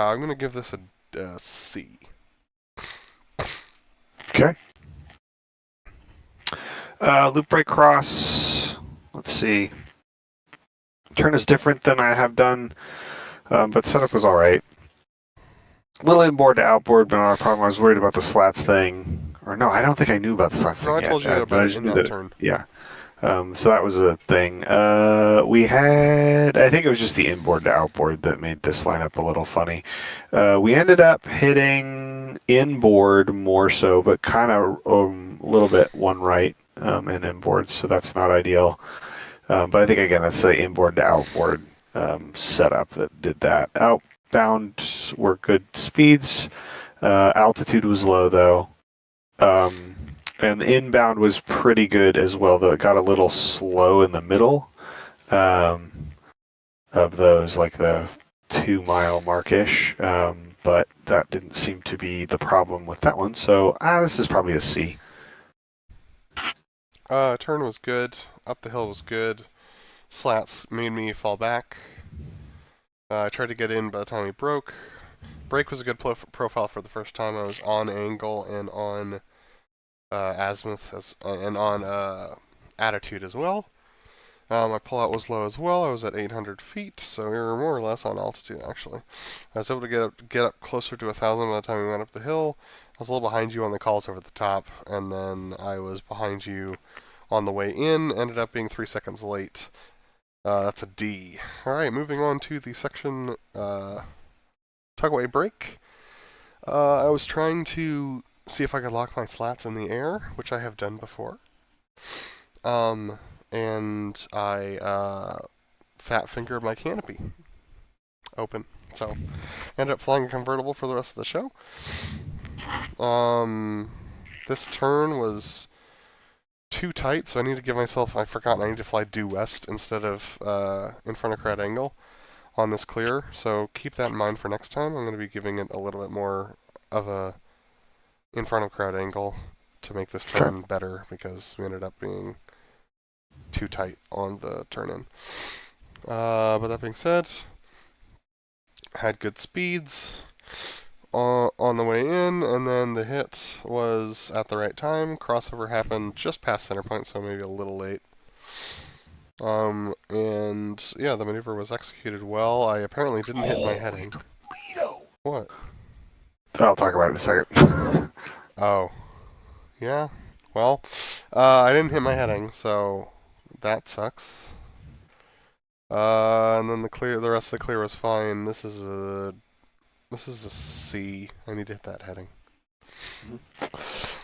I'm gonna give this a C. Okay. Loop break cross. Let's see. Turn is different than I have done, but setup was all right. A little inboard to outboard, but not a problem. I was worried about the slats thing. Or no, I don't think I knew about the slats thing No, I yet. told you But about I it just in knew that turn. Yeah. So that was a thing. We had, I think it was just the inboard to outboard that made this lineup a little funny. We ended up hitting inboard more so, but kind of a little bit one right and inboard, so that's not ideal. But I think, again, that's the inboard to outboard setup that did that. Outbound were good speeds. Altitude was low, though. And the inbound was pretty good as well, though it got a little slow in the middle of those, like the 2 mile mark-ish. But that didn't seem to be the problem with that one. So this is probably a C. Turn was good. Up the hill was good. Slats made me fall back. I tried to get in by the time he broke. Brake was a good profile for the first time. I was on angle and on azimuth and on attitude as well. My pullout was low as well. I was at 800 feet, so we were more or less on altitude, actually. I was able to get up closer to 1,000 by the time we went up the hill. I was a little behind you on the calls over the top, and then I was behind you on the way in. Ended up being 3 seconds late. That's a D. Alright, moving on to the section tugaway brake. I was trying to see if I could lock my slats in the air, which I have done before. And I fat fingered my canopy open. So, ended up flying a convertible for the rest of the show. This turn was too tight, so I need to give myself, I need to fly due west instead of in front of crowd angle on this clear, so keep that in mind for next time. I'm going to be giving it a little bit more of a in front of crowd angle to make this turn better, because we ended up being too tight on the turn in. But that being said, had good speeds on the way in, and then the hit was at the right time. Crossover happened just past center point, so maybe a little late. And yeah, the maneuver was executed well. I apparently didn't hit my heading. What? I'll talk about it in a second. Oh. Yeah. Well, I didn't hit my heading, so that sucks. And then the rest of the clear was fine. This is a C. I need to hit that heading.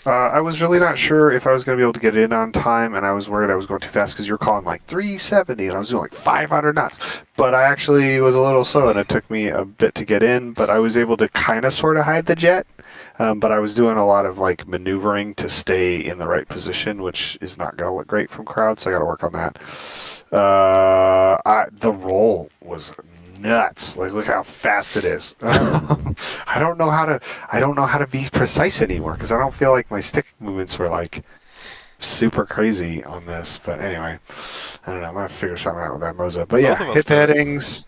I was really not sure if I was going to be able to get in on time, and I was worried I was going too fast because you were calling like 370, and I was doing like 500 knots. But I actually was a little slow, and it took me a bit to get in, but I was able to kind of sort of hide the jet. But I was doing a lot of like maneuvering to stay in the right position, which is not going to look great from crowd, so I got to work on that. The roll was nuts. Like, look how fast it is. I don't know how to be precise anymore, because I don't feel like my stick movements were like super crazy on this. But anyway, I don't know. I'm gonna figure something out with that Moza. But yeah, hit the headings.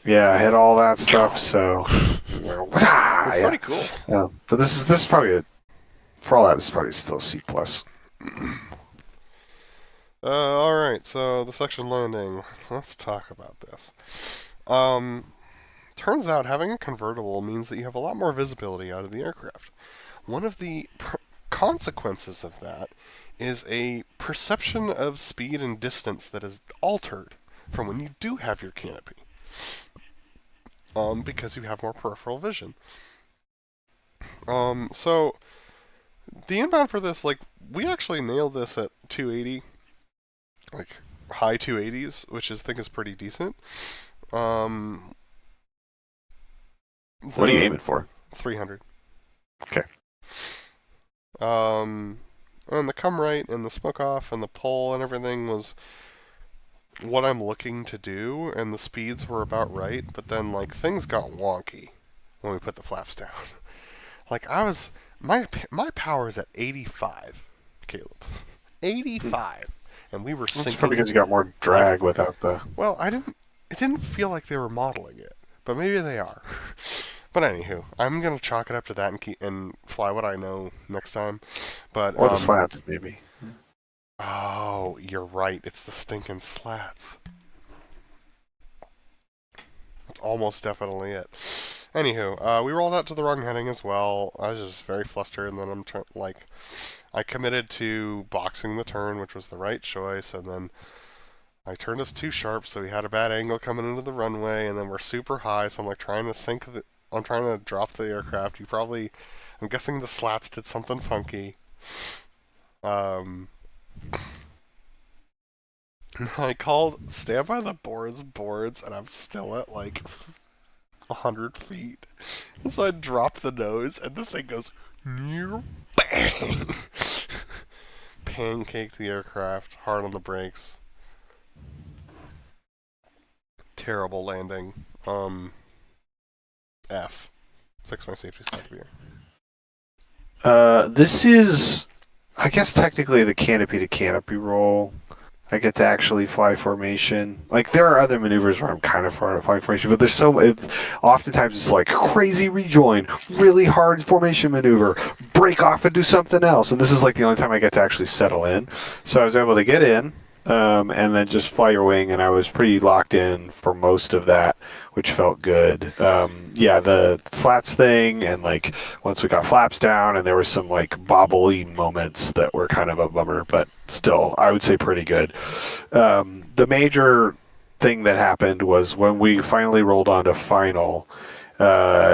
Yeah, I hit all that stuff. So it's pretty cool. But this is probably for all that, this is probably still C plus. Alright, so the section landing. Let's talk about this. Turns out having a convertible means that you have a lot more visibility out of the aircraft. One of the consequences of that is a perception of speed and distance that is altered from when you do have your canopy. Because you have more peripheral vision. So the inbound for this, like, we actually nailed this at 280. Like, high 280s, which I think is pretty decent. What are you aiming for? 300. Okay. And the come right and the smoke off and the pull and everything was what I'm looking to do, and the speeds were about right, but then, like, things got wonky when we put the flaps down. Like, my power is at 85, Caleb. 85. And we were sinking. That's probably because you got more drag without the... Well, it didn't feel like they were modeling it, but maybe they are. But anywho, I'm gonna chalk it up to that and fly what I know next time. But or the slats, maybe. Oh, you're right. It's the stinking slats. That's almost definitely it. Anywho, we rolled out to the wrong heading as well. I was just very flustered, and then I committed to boxing the turn, which was the right choice, and then I turned us too sharp, so we had a bad angle coming into the runway, and then we're super high, so I'm like trying to drop the aircraft. I'm guessing the slats did something funky. I called stand by the boards, and I'm still at like 100 feet. And so I drop the nose, and the thing goes, bang! Pancaked the aircraft, hard on the brakes. Terrible landing. F. Fix my safety slide here. This is, I guess, technically the canopy to canopy roll. I get to actually fly formation. Like, there are other maneuvers where I'm kind of far out of flying formation, but oftentimes it's like crazy rejoin, really hard formation maneuver, break off and do something else. And this is like the only time I get to actually settle in. So I was able to get in, and then just fly your wing, and I was pretty locked in for most of that, which felt good. Yeah, the slats thing, and like once we got flaps down, and there were some like bobbling moments that were kind of a bummer, but still, I would say pretty good. The major thing that happened was when we finally rolled on to final.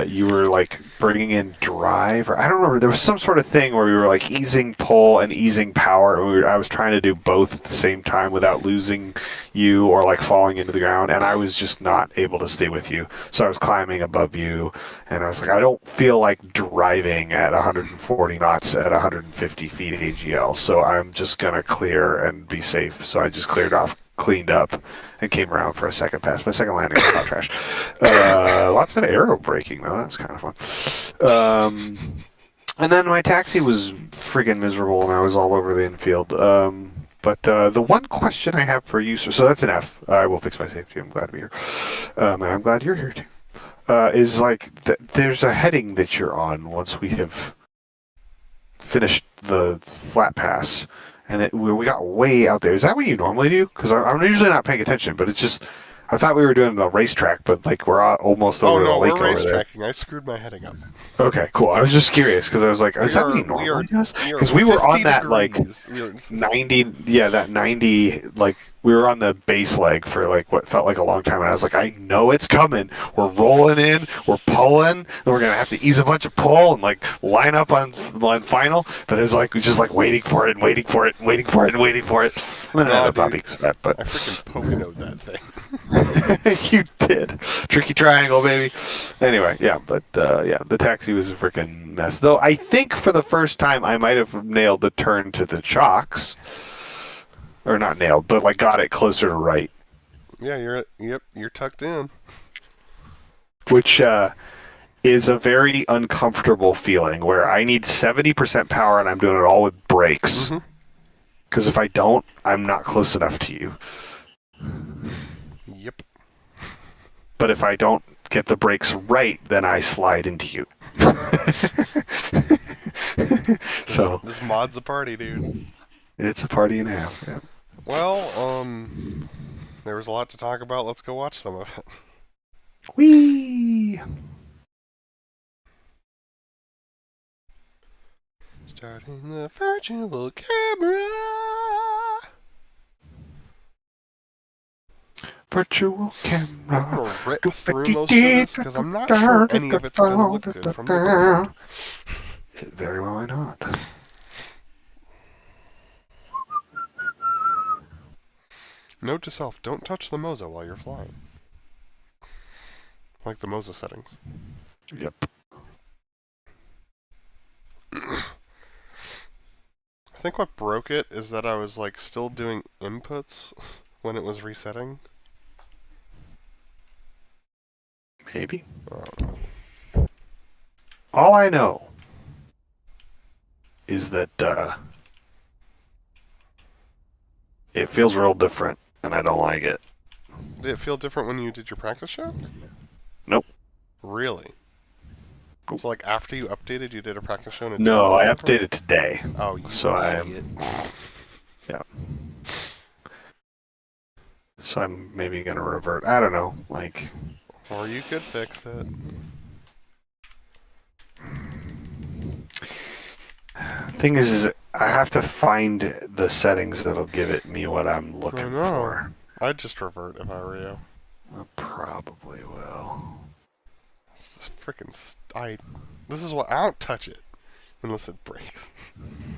You were like bringing in drive, or I don't remember. There was some sort of thing where we were like easing pull and easing power. And I was trying to do both at the same time without losing you or like falling into the ground, and I was just not able to stay with you. So I was climbing above you, and I was like, I don't feel like driving at 140 knots at 150 feet AGL, so I'm just gonna clear and be safe. So I just cleared off, cleaned up, and came around for a second pass. My second landing was hot trash. Lots of aero braking, though. That's kind of fun. And then my taxi was friggin' miserable, and I was all over the infield. But the one question I have for you, sir, so that's an F. I will fix my safety. I'm glad to be here. And I'm glad you're here, too. Is like, there's a heading that you're on once we have finished the flat pass. And we got way out there. Is that what you normally do? Because I'm usually not paying attention, but it's just, I thought we were doing the racetrack, but like we're almost over the lake over there. Oh no, we're racetracking. I screwed my heading up. Okay, cool. I was just curious because I was like, is that what he normally does? Because we were on that like 90, yeah, that 90, like we were on the base leg for like what felt like a long time, and I was like, I know it's coming. We're rolling in, we're pulling, and we're gonna have to ease a bunch of pull and like line up on final. But it was like just like waiting for it and waiting for it and waiting for it and waiting for it. And then I ended up not being so bad, but I freaking Poconoed that thing. You did. Tricky triangle, baby. Anyway, yeah, but yeah, the taxi was a freaking mess. Though I think for the first time I might have nailed the turn to the chocks. Or not nailed, but like got it closer to right. Yeah, you're tucked in. Which is a very uncomfortable feeling where I need 70% power and I'm doing it all with brakes. Because if I don't, I'm not close enough to you. Yep. But if I don't get the brakes right, then I slide into you. So this mod's a party, dude. It's a party and a half. Yeah. Well, there was a lot to talk about. Let's go watch some of it. Whee! Starting the virtual camera. Virtual camera. I'm gonna rip through most of this because I'm not sure any of it's gonna look good from the ground. Very well, why not? Note to self: don't touch the Moza while you're flying. Like the Moza settings. Yep. I think what broke it is that I was like still doing inputs when it was resetting. Maybe. I don't know. All I know is that it feels real different, and I don't like it. Did it feel different when you did your practice show? Nope. Really? So like after you updated, you did a practice show? And No, I updated today. Oh, you so idiot. Yeah. So I'm maybe gonna revert. I don't know, like. Or you could fix it. Thing is I have to find the settings that'll give it me what I'm looking for. I'd just revert if I were you. I probably will. This is freaking. This is what I don't touch it unless it breaks.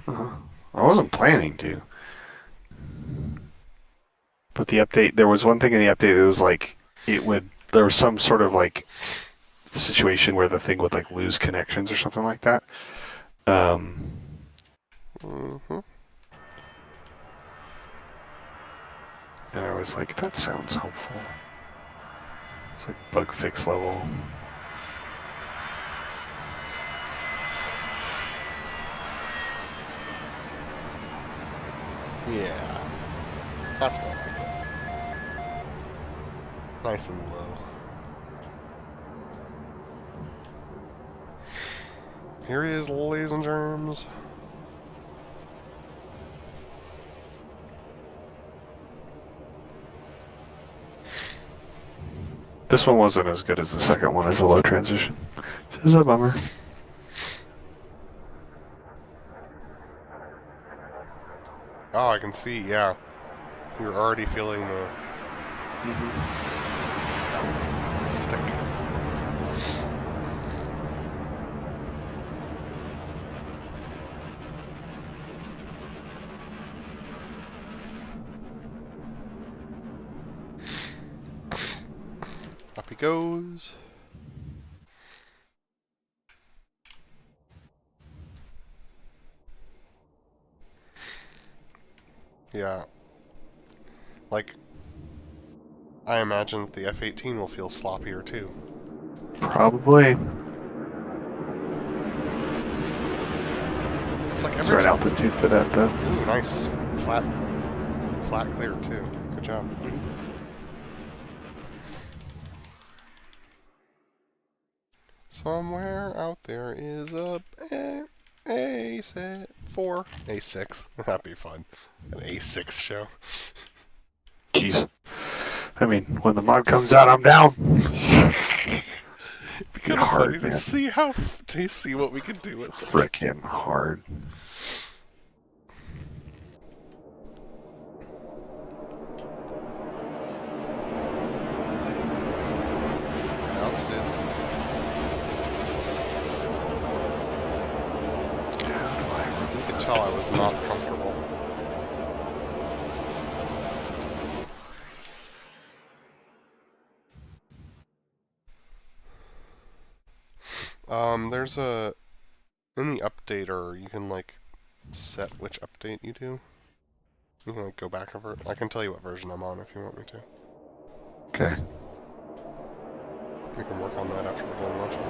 I wasn't planning to. But the update, there was one thing in the update that was like, there was some sort of like situation where the thing would like lose connections or something like that. And I was like, that sounds helpful. It's like bug fix level. Yeah. That's more like it. Nice and low. Here he is, ladies and germs. This one wasn't as good as the second one as a low transition. This is a bummer. Oh, I can see, yeah. You're already feeling the Stick. Up he goes. Yeah. Like, I imagine that the F-18 will feel sloppier too. Probably. It's like It's every right time. altitude for that, though. Ooh, nice. Flat clear too. Good job. Somewhere out there is a A4. A6. That'd be fun. An A6 show. Jeez. I mean, when the mod comes out, I'm down. It'd be kind of funny to see what we can do with it. Frickin' hard. You could tell I was not comfortable. There's a... In the updater, you can, like, set which update you do. You can, like, go back over it. I can tell you what version I'm on if you want me to. Okay. We can work on that after we're done watching.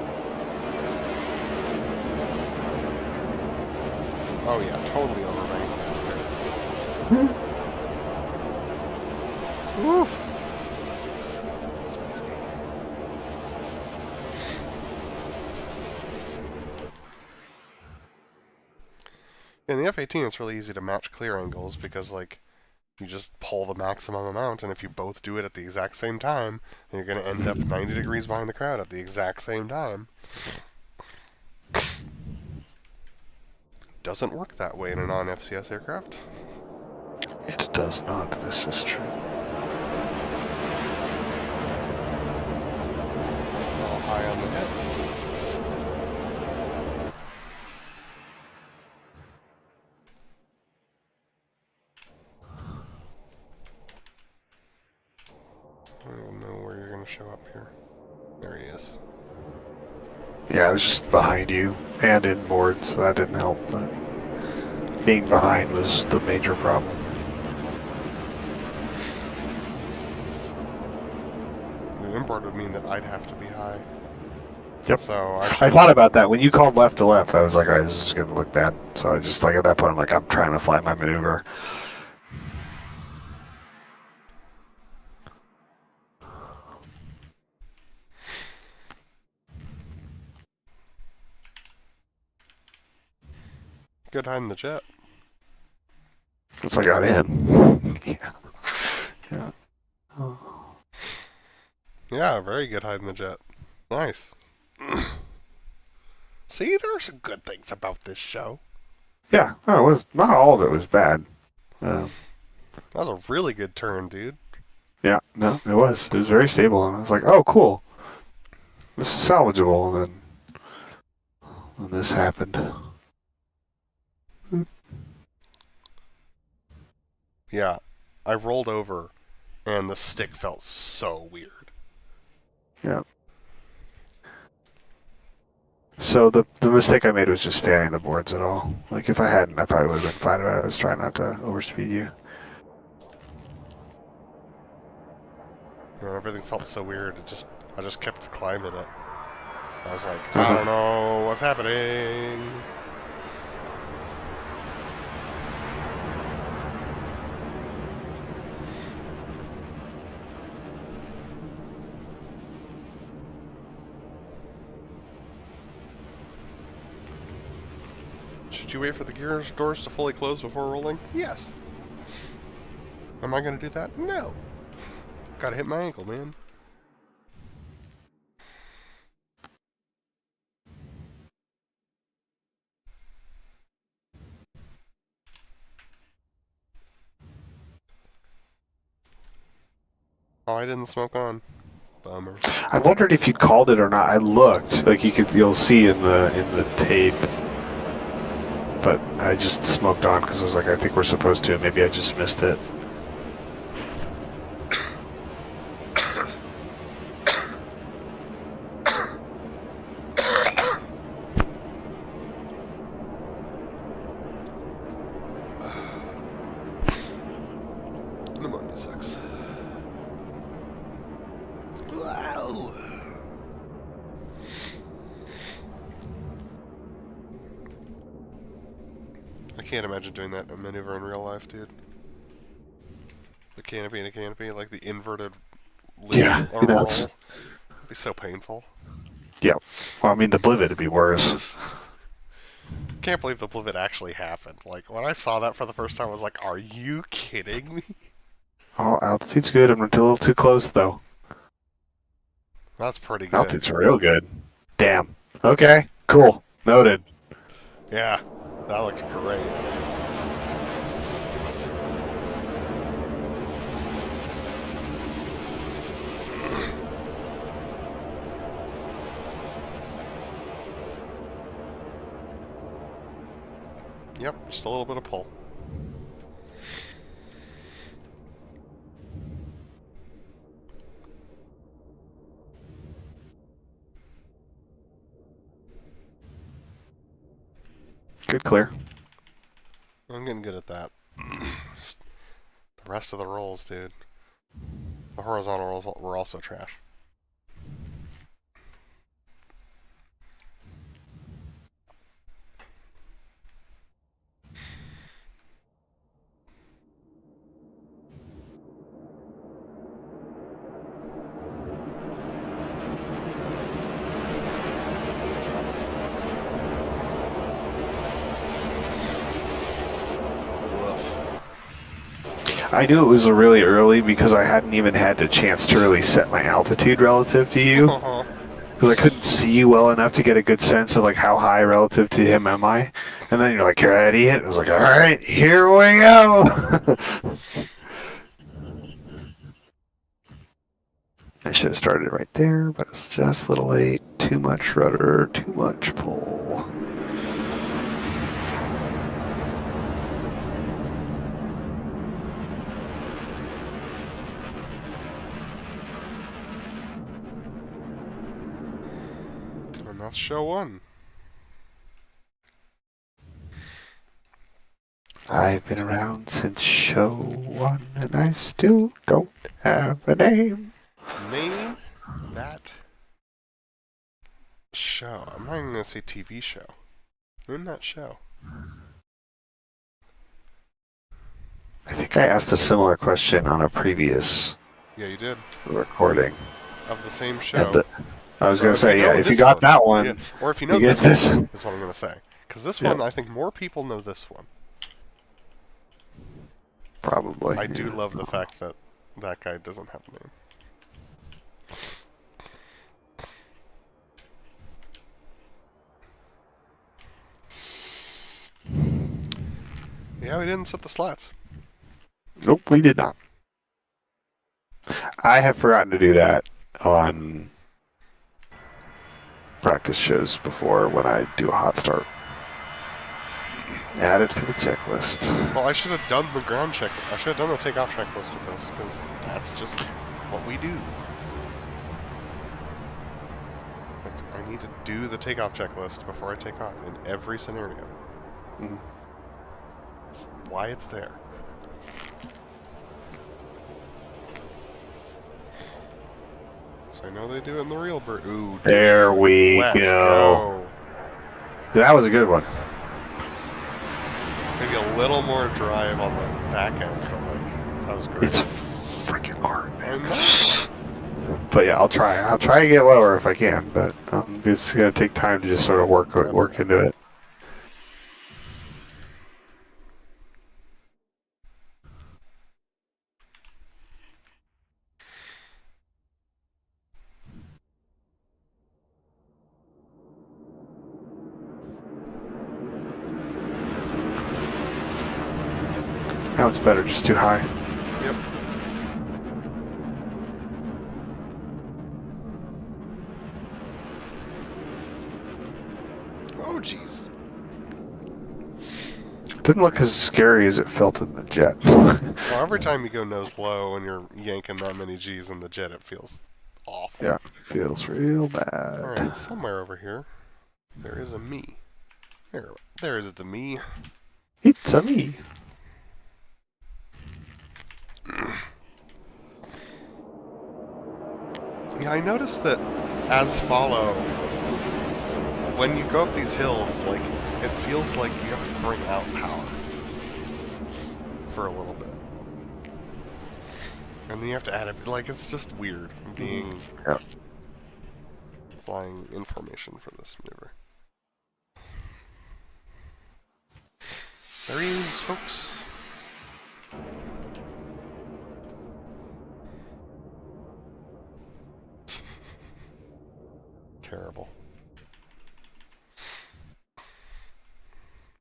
Oh yeah, totally overranked that there. Woof! Spicy. In the F-18, it's really easy to match clear angles because, like, you just pull the maximum amount, and if you both do it at the exact same time, then you're going to end up 90 degrees behind the crowd at the exact same time. Doesn't work that way in a non-FCS aircraft. It does not. This is true. All high on the head. I don't even know where you're going to show up here. There he is. Yeah, I was just behind you and inboard, so that didn't help, but being behind was the major problem. Inboard would mean that I'd have to be high. Yep. So I thought about that. When you called left to left, I was like, alright, this is going to look bad. So I just, like, at that point, I'm like, I'm trying to fly my maneuver. Good hiding the jet. Once I got in. Yeah. Yeah. Oh. Yeah, very good hiding the jet. Nice. See, there are some good things about this show. Yeah, no, it was, not all of it was bad. That was a really good turn, dude. Yeah, no, it was. It was very stable, and I was like, oh, cool. This is salvageable, and then this happened. Yeah, I rolled over, and the stick felt so weird. Yeah. So the mistake I made was just fanning the boards at all. Like, if I hadn't, I probably would have been fine about it. I was trying not to overspeed you. And everything felt so weird, I just kept climbing it. I was like, I don't know what's happening. Should you wait for the gear doors to fully close before rolling? Yes. Am I going to do that? No. Gotta hit my ankle, man. Oh, Why didn't the smoke on? Bummer. I wondered if you called it or not. I looked, like you'll see in the tape, but I just smoked on because I was like, I think we're supposed to. Maybe I just missed it. Pneumonia sucks. Wow. I can't imagine doing that maneuver in real life, dude. The canopy and a canopy, like the inverted leap Yeah, or roll. that's... It'd be so painful. Yeah. Well, I mean, the Blivet would be worse. Can't believe the Blivet actually happened. Like, when I saw that for the first time, I was like, are you kidding me? Oh, altitude's good. I'm a little too close, though. That's pretty good. Altitude's real good. Damn. Okay, cool. Noted. Yeah, that looks great. Yep, just a little bit of pull. Good clear. I'm getting good at that. Just the rest of the rolls, dude. The horizontal rolls were also trash. I knew it was really early because I hadn't even had a chance to really set my altitude relative to you. Because I couldn't see you well enough to get a good sense of like how high relative to him am I. And then you're like, you're ready? I was like, all right, here we go. I should have started right there, but it's just a little late. Too much rudder, too much pull. And that's show one. I've been around since show one, and I still don't have a name. Name that show. I'm not even going to say TV show. Name that show. I think I asked a similar question on a previous Yeah, you did. recording. Of the same show. And, I was So going to say, yeah, if you got that one, yeah. Or if you know you get this this. one, is what I'm going to say. Because this one, I think more people know this one. Probably. I do love the fact that that guy doesn't have a name. Yeah, we didn't set the slats. Nope, we did not. I have forgotten to do that on practice shows before when I do a hot start. Add it to the checklist. Well, I should have done the ground check. I should have done the takeoff checklist with this, because that's just what we do. Like, I need to do the takeoff checklist before I take off in every scenario. Mm. That's why it's there. So I know they do it in the real bird. Ooh, dude. There we Let's go. That was a good one. Maybe a little more drive on the back end, but like, that was great. It's freaking hard, man. But yeah, I'll try. I'll try to get lower if I can, but it's gonna take time to just sort of work into it. Now it's better, just too high. Yep. Oh, jeez. Didn't look as scary as it felt in the jet. Well, every time you go nose low and you're yanking that many G's in the jet, it feels awful. Yeah, feels real bad. Alright, somewhere over here, there is a me. There is the me. It's a me. Yeah, I noticed that as follow, when you go up these hills, like, it feels like you have to bring out power for a little bit. And then you have to add it, like, it's just weird being flying information for this maneuver. There he is, folks. Terrible.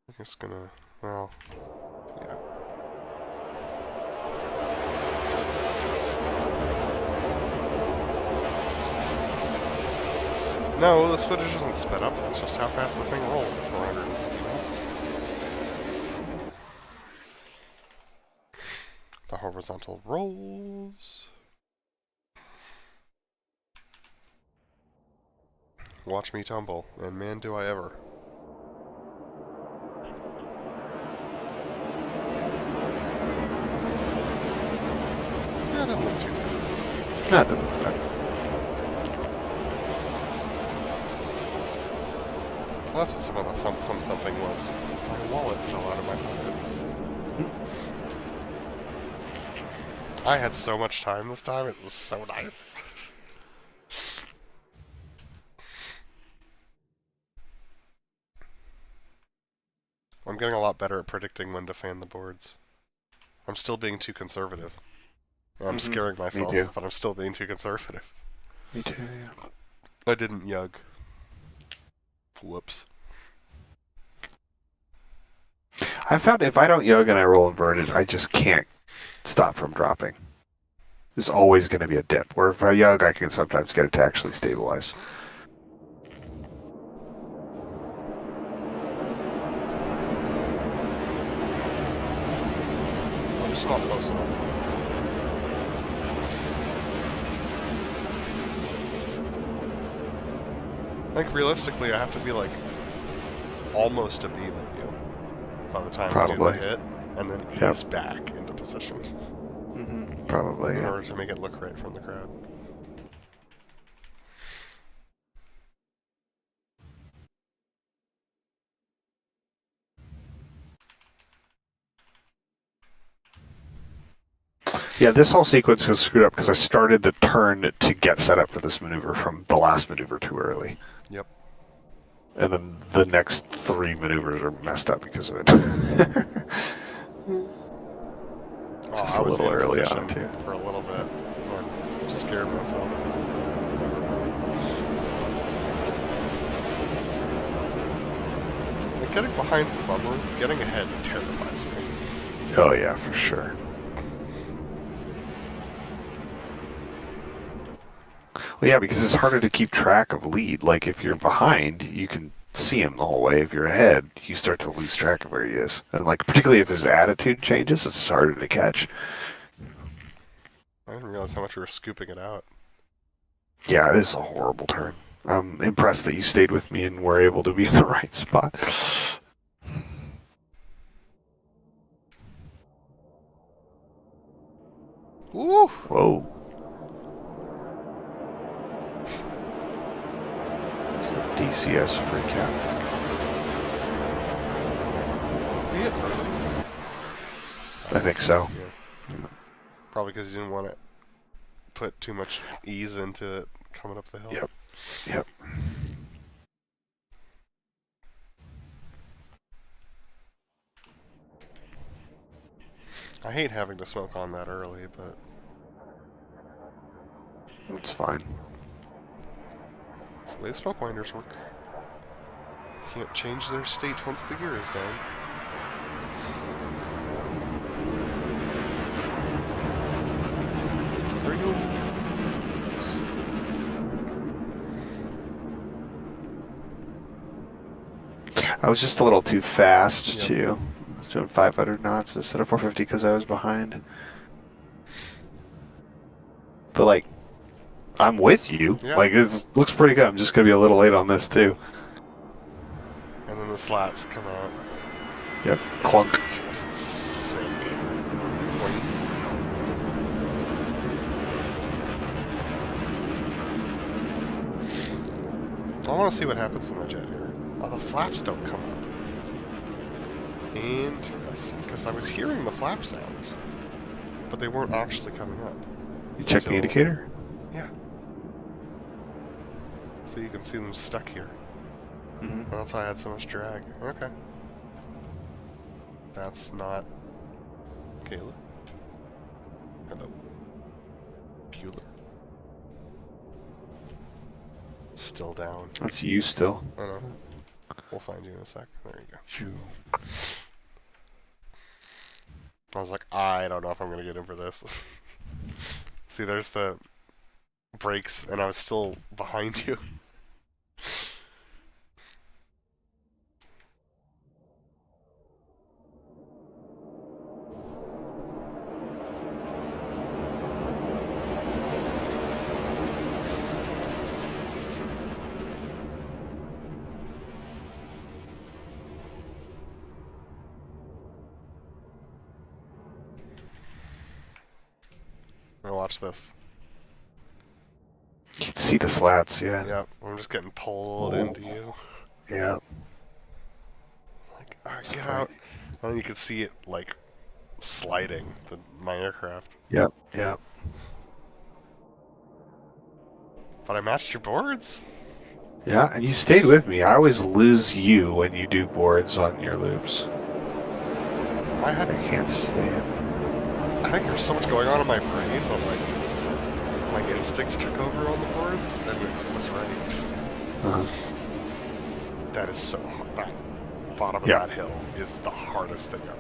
I'm just gonna, well, yeah. No, this footage isn't sped up, it's just how fast the thing rolls at 450 knots. The horizontal rolls. Watch me tumble, and man do I ever. Yeah, that didn't look too bad. That didn't look bad. Well, that's what some of the thumping was. My wallet fell out of my pocket. I had so much time this time, it was so nice. I'm getting a lot better at predicting when to fan the boards. I'm still being too conservative. I'm scaring myself, too. but I'm still being too conservative. Me too, yeah. I didn't yug. Whoops. I found if I don't yug and I roll inverted, I just can't stop from dropping. There's always going to be a dip. Where if I yug, I can sometimes get it to actually stabilize. I'm just not close enough. I think realistically I have to be like almost a beam of you by the time I do the Probably. hit, and then ease back into position Probably, in yeah. order to make it look right from the crowd. Yeah, this whole sequence was screwed up because I started the turn to get set up for this maneuver from the last maneuver too early. Yep. And then the next 3 maneuvers are messed up because of it. Oh, Just I a was little in early position on, too. for a little bit. I scared myself. Like getting behind's a bummer. Getting ahead terrifies me. Oh, yeah, for sure. Well, yeah, because it's harder to keep track of lead. Like, if you're behind, you can see him the whole way. If you're ahead, you start to lose track of where he is. And, like, particularly if his attitude changes, it's harder to catch. I didn't realize how much we were scooping it out. Yeah, this is a horrible turn. I'm impressed that you stayed with me and were able to be in the right spot. Woo! Whoa. DCS freak out. We hit early. I think so. Yeah. Probably because you didn't want to put too much ease into it coming up the hill. Yep. Yep. I hate having to smoke on that early, but That's fine. that's the way smoke winders work. Can't change their state once the gear is down. There you go. I was just a little too fast, Yep. too. I was doing 500 knots instead of 450 because I was behind. But, like, I'm with you. Yeah. Like, it looks pretty good. I'm just going to be a little late on this, too. And then the slats come out. Yep. Clunk. Just sick. Boing. I want to see what happens to my jet here. Oh, the flaps don't come up. Interesting, because I was hearing the flap sounds, but they weren't actually coming up. You check the indicator? Yeah. So you can see them stuck here. Mm-hmm. That's why I had so much drag. Okay. That's not Caleb. Hello. Bueller. Still down. That's you still. I know. We'll find you in a sec. There you go. I was like, I don't know if I'm gonna get in for this. See, there's the brakes, and I was still behind you. Now watch this. You can see the slats, yeah. Yep, I'm just getting pulled Oh. into you. Yeah. Like, alright, get out. And then you can see it, like, sliding, my aircraft. Yep. Yep. But I matched your boards? Yeah, and you stayed with me. I always lose you when you do boards on your loops. I had, I can't stand. I think there's so much going on in my brain, but, like, my instincts took over on the boards, and it was right. Uh-huh. That is so hard. That bottom of Yeah. that hill is the hardest thing ever.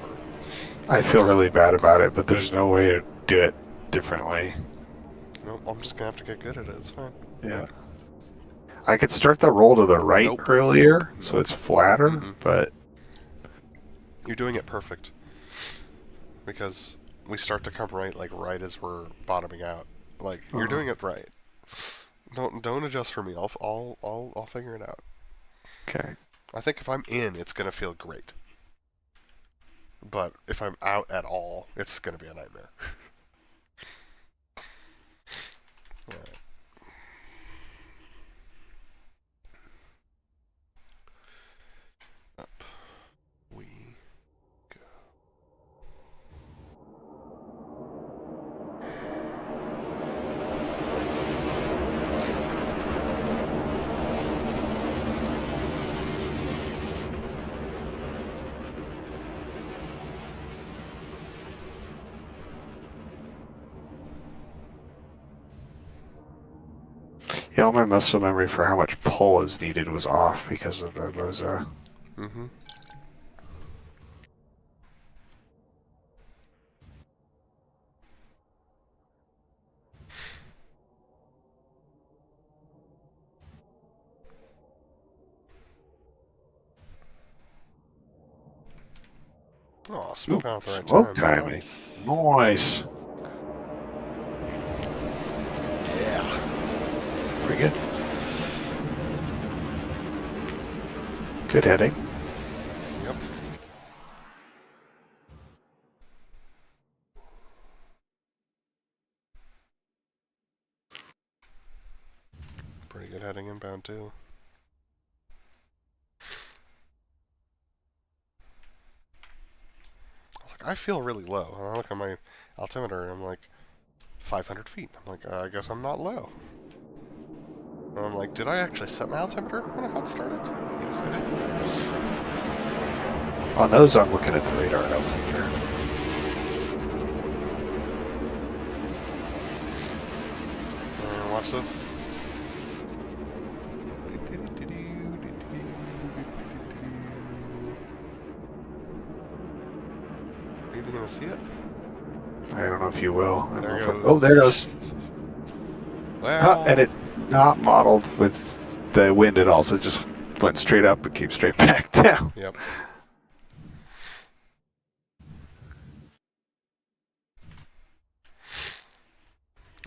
I feel really bad about it, but there's no way to do it differently. Nope, I'm just gonna have to get good at it. It's fine. Yeah. I could start the roll to the right Nope. earlier, so it's flatter, Mm-mm. but You're doing it perfect. Because we start to come right, like, right as we're bottoming out. Like, you're doing it right. Don't adjust for me. I'll figure it out. okay. I think if I'm in, it's gonna feel great. But if I'm out at all, it's gonna be a nightmare. Alright. Up we go. Yeah, all my muscle memory for how much pull is needed was off because of the Moza. Mm-hmm. Oh, smoke out at the right Smoke time. timing. Nice. Nice. Yeah. Pretty good. Good heading. Yep. Pretty good heading inbound too. I was like, I feel really low. And I look at my altimeter and I'm like, 500 feet. I'm like, I guess I'm not low. And I'm like, did I actually set my altimeter when I hot started? Yes, I did. On those, I'm looking at the radar altimeter. Watch this. Are you even gonna see it? I don't know if you will. I don't There know if goes. oh, there it goes. Well, And it not modeled with the wind at all, so it just went straight up and came straight back down. Yep.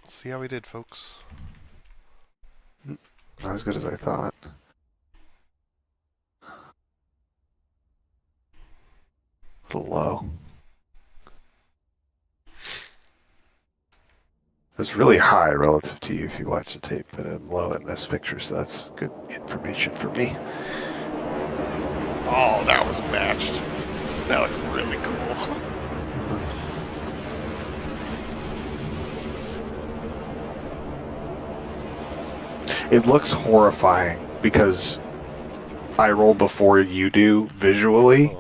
Let's see how we did, folks. Not as good as I thought. A little low. It was really high relative to you if you watch the tape, but I'm low in this picture, so that's good information for me. Oh, that was matched. That looked really cool. It looks horrifying because I roll before you do visually.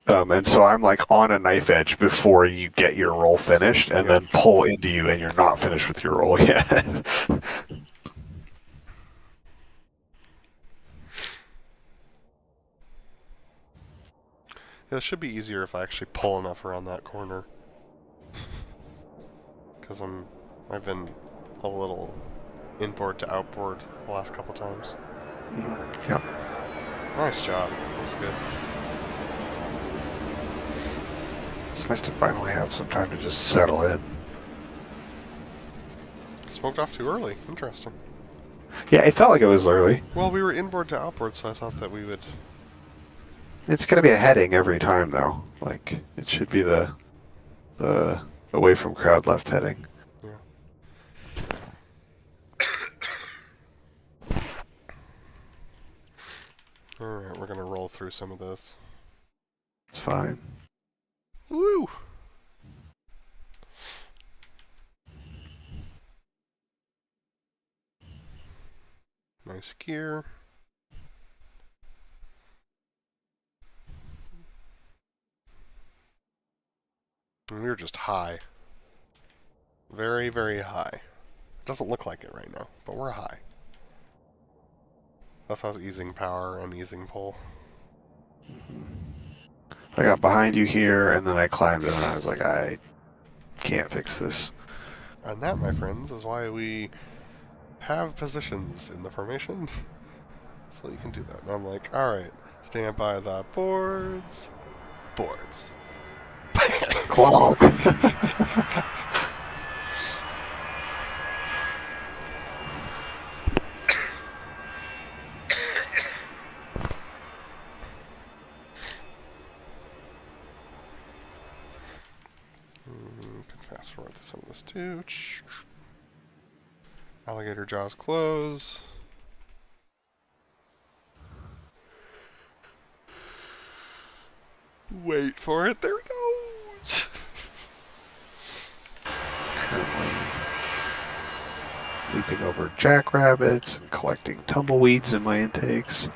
And so I'm like on a knife edge before you get your roll finished, and then pull into you, and you're not finished with your roll yet. Yeah, it should be easier if I actually pull enough around that corner. Because I've been a little inboard to outboard the last couple times. Yeah. Nice job. That was good. It's nice to finally have some time to just settle in. Smoked off too early. Interesting. Yeah, it felt like it was early. Well, we were inboard to outboard, so I thought that we would... It's gonna be a heading every time, though. Like, it should be the away from crowd left heading. Alright, we're gonna roll through some of this. It's fine. Woo! Nice gear. And we were just high. Very, very high. Doesn't look like it right now, but we're high. That's how I was easing power and easing pull. I got behind you here, and then I climbed in, and I was like, I can't fix this. And that, my friends, is why we have positions in the formation. So you can do that. And I'm like, alright, stand by the boards. Boards. Claw. Can fast forward to some of this too. Alligator jaws close. Wait for it. There it goes. Currently leaping over jackrabbits and collecting tumbleweeds in my intakes.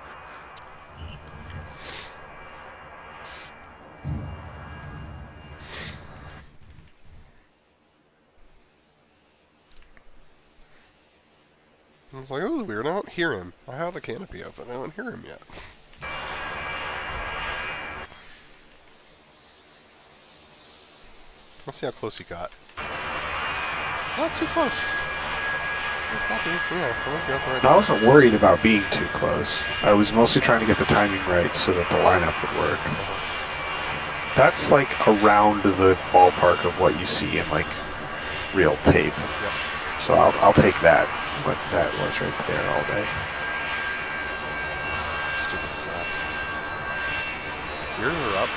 I was like, oh, this is weird. I don't hear him. I have the canopy open. I don't hear him yet. Let's see how close you got. Not too close. That's not good. Yeah, I think you got the right I wasn't worried about being too close. I was mostly trying to get the timing right so that the lineup would work. That's like around the ballpark of what you see in like real tape. Yep. So I'll take that. What that was right there all day. Stupid stats. Yours are up.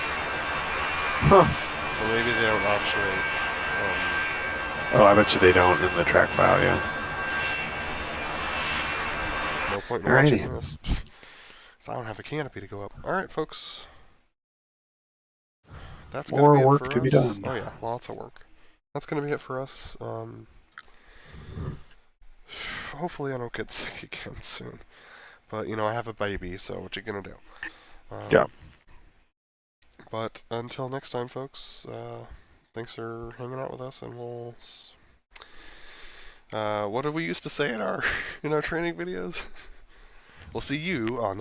Huh. Or maybe they don't actually. Oh, I bet you they don't in the track file, yeah. No point in Alrighty. watching this. So I don't have a canopy to go up. Alright, folks. That's gonna More be it work for to be us. done. Oh yeah, lots of work. That's gonna be it for us. Hopefully I don't get sick again soon. But, you know, I have a baby, so what you gonna do? Yeah. But until next time, folks, thanks for hanging out with us, and we'll... what did we used to say in our training videos? We'll see you on the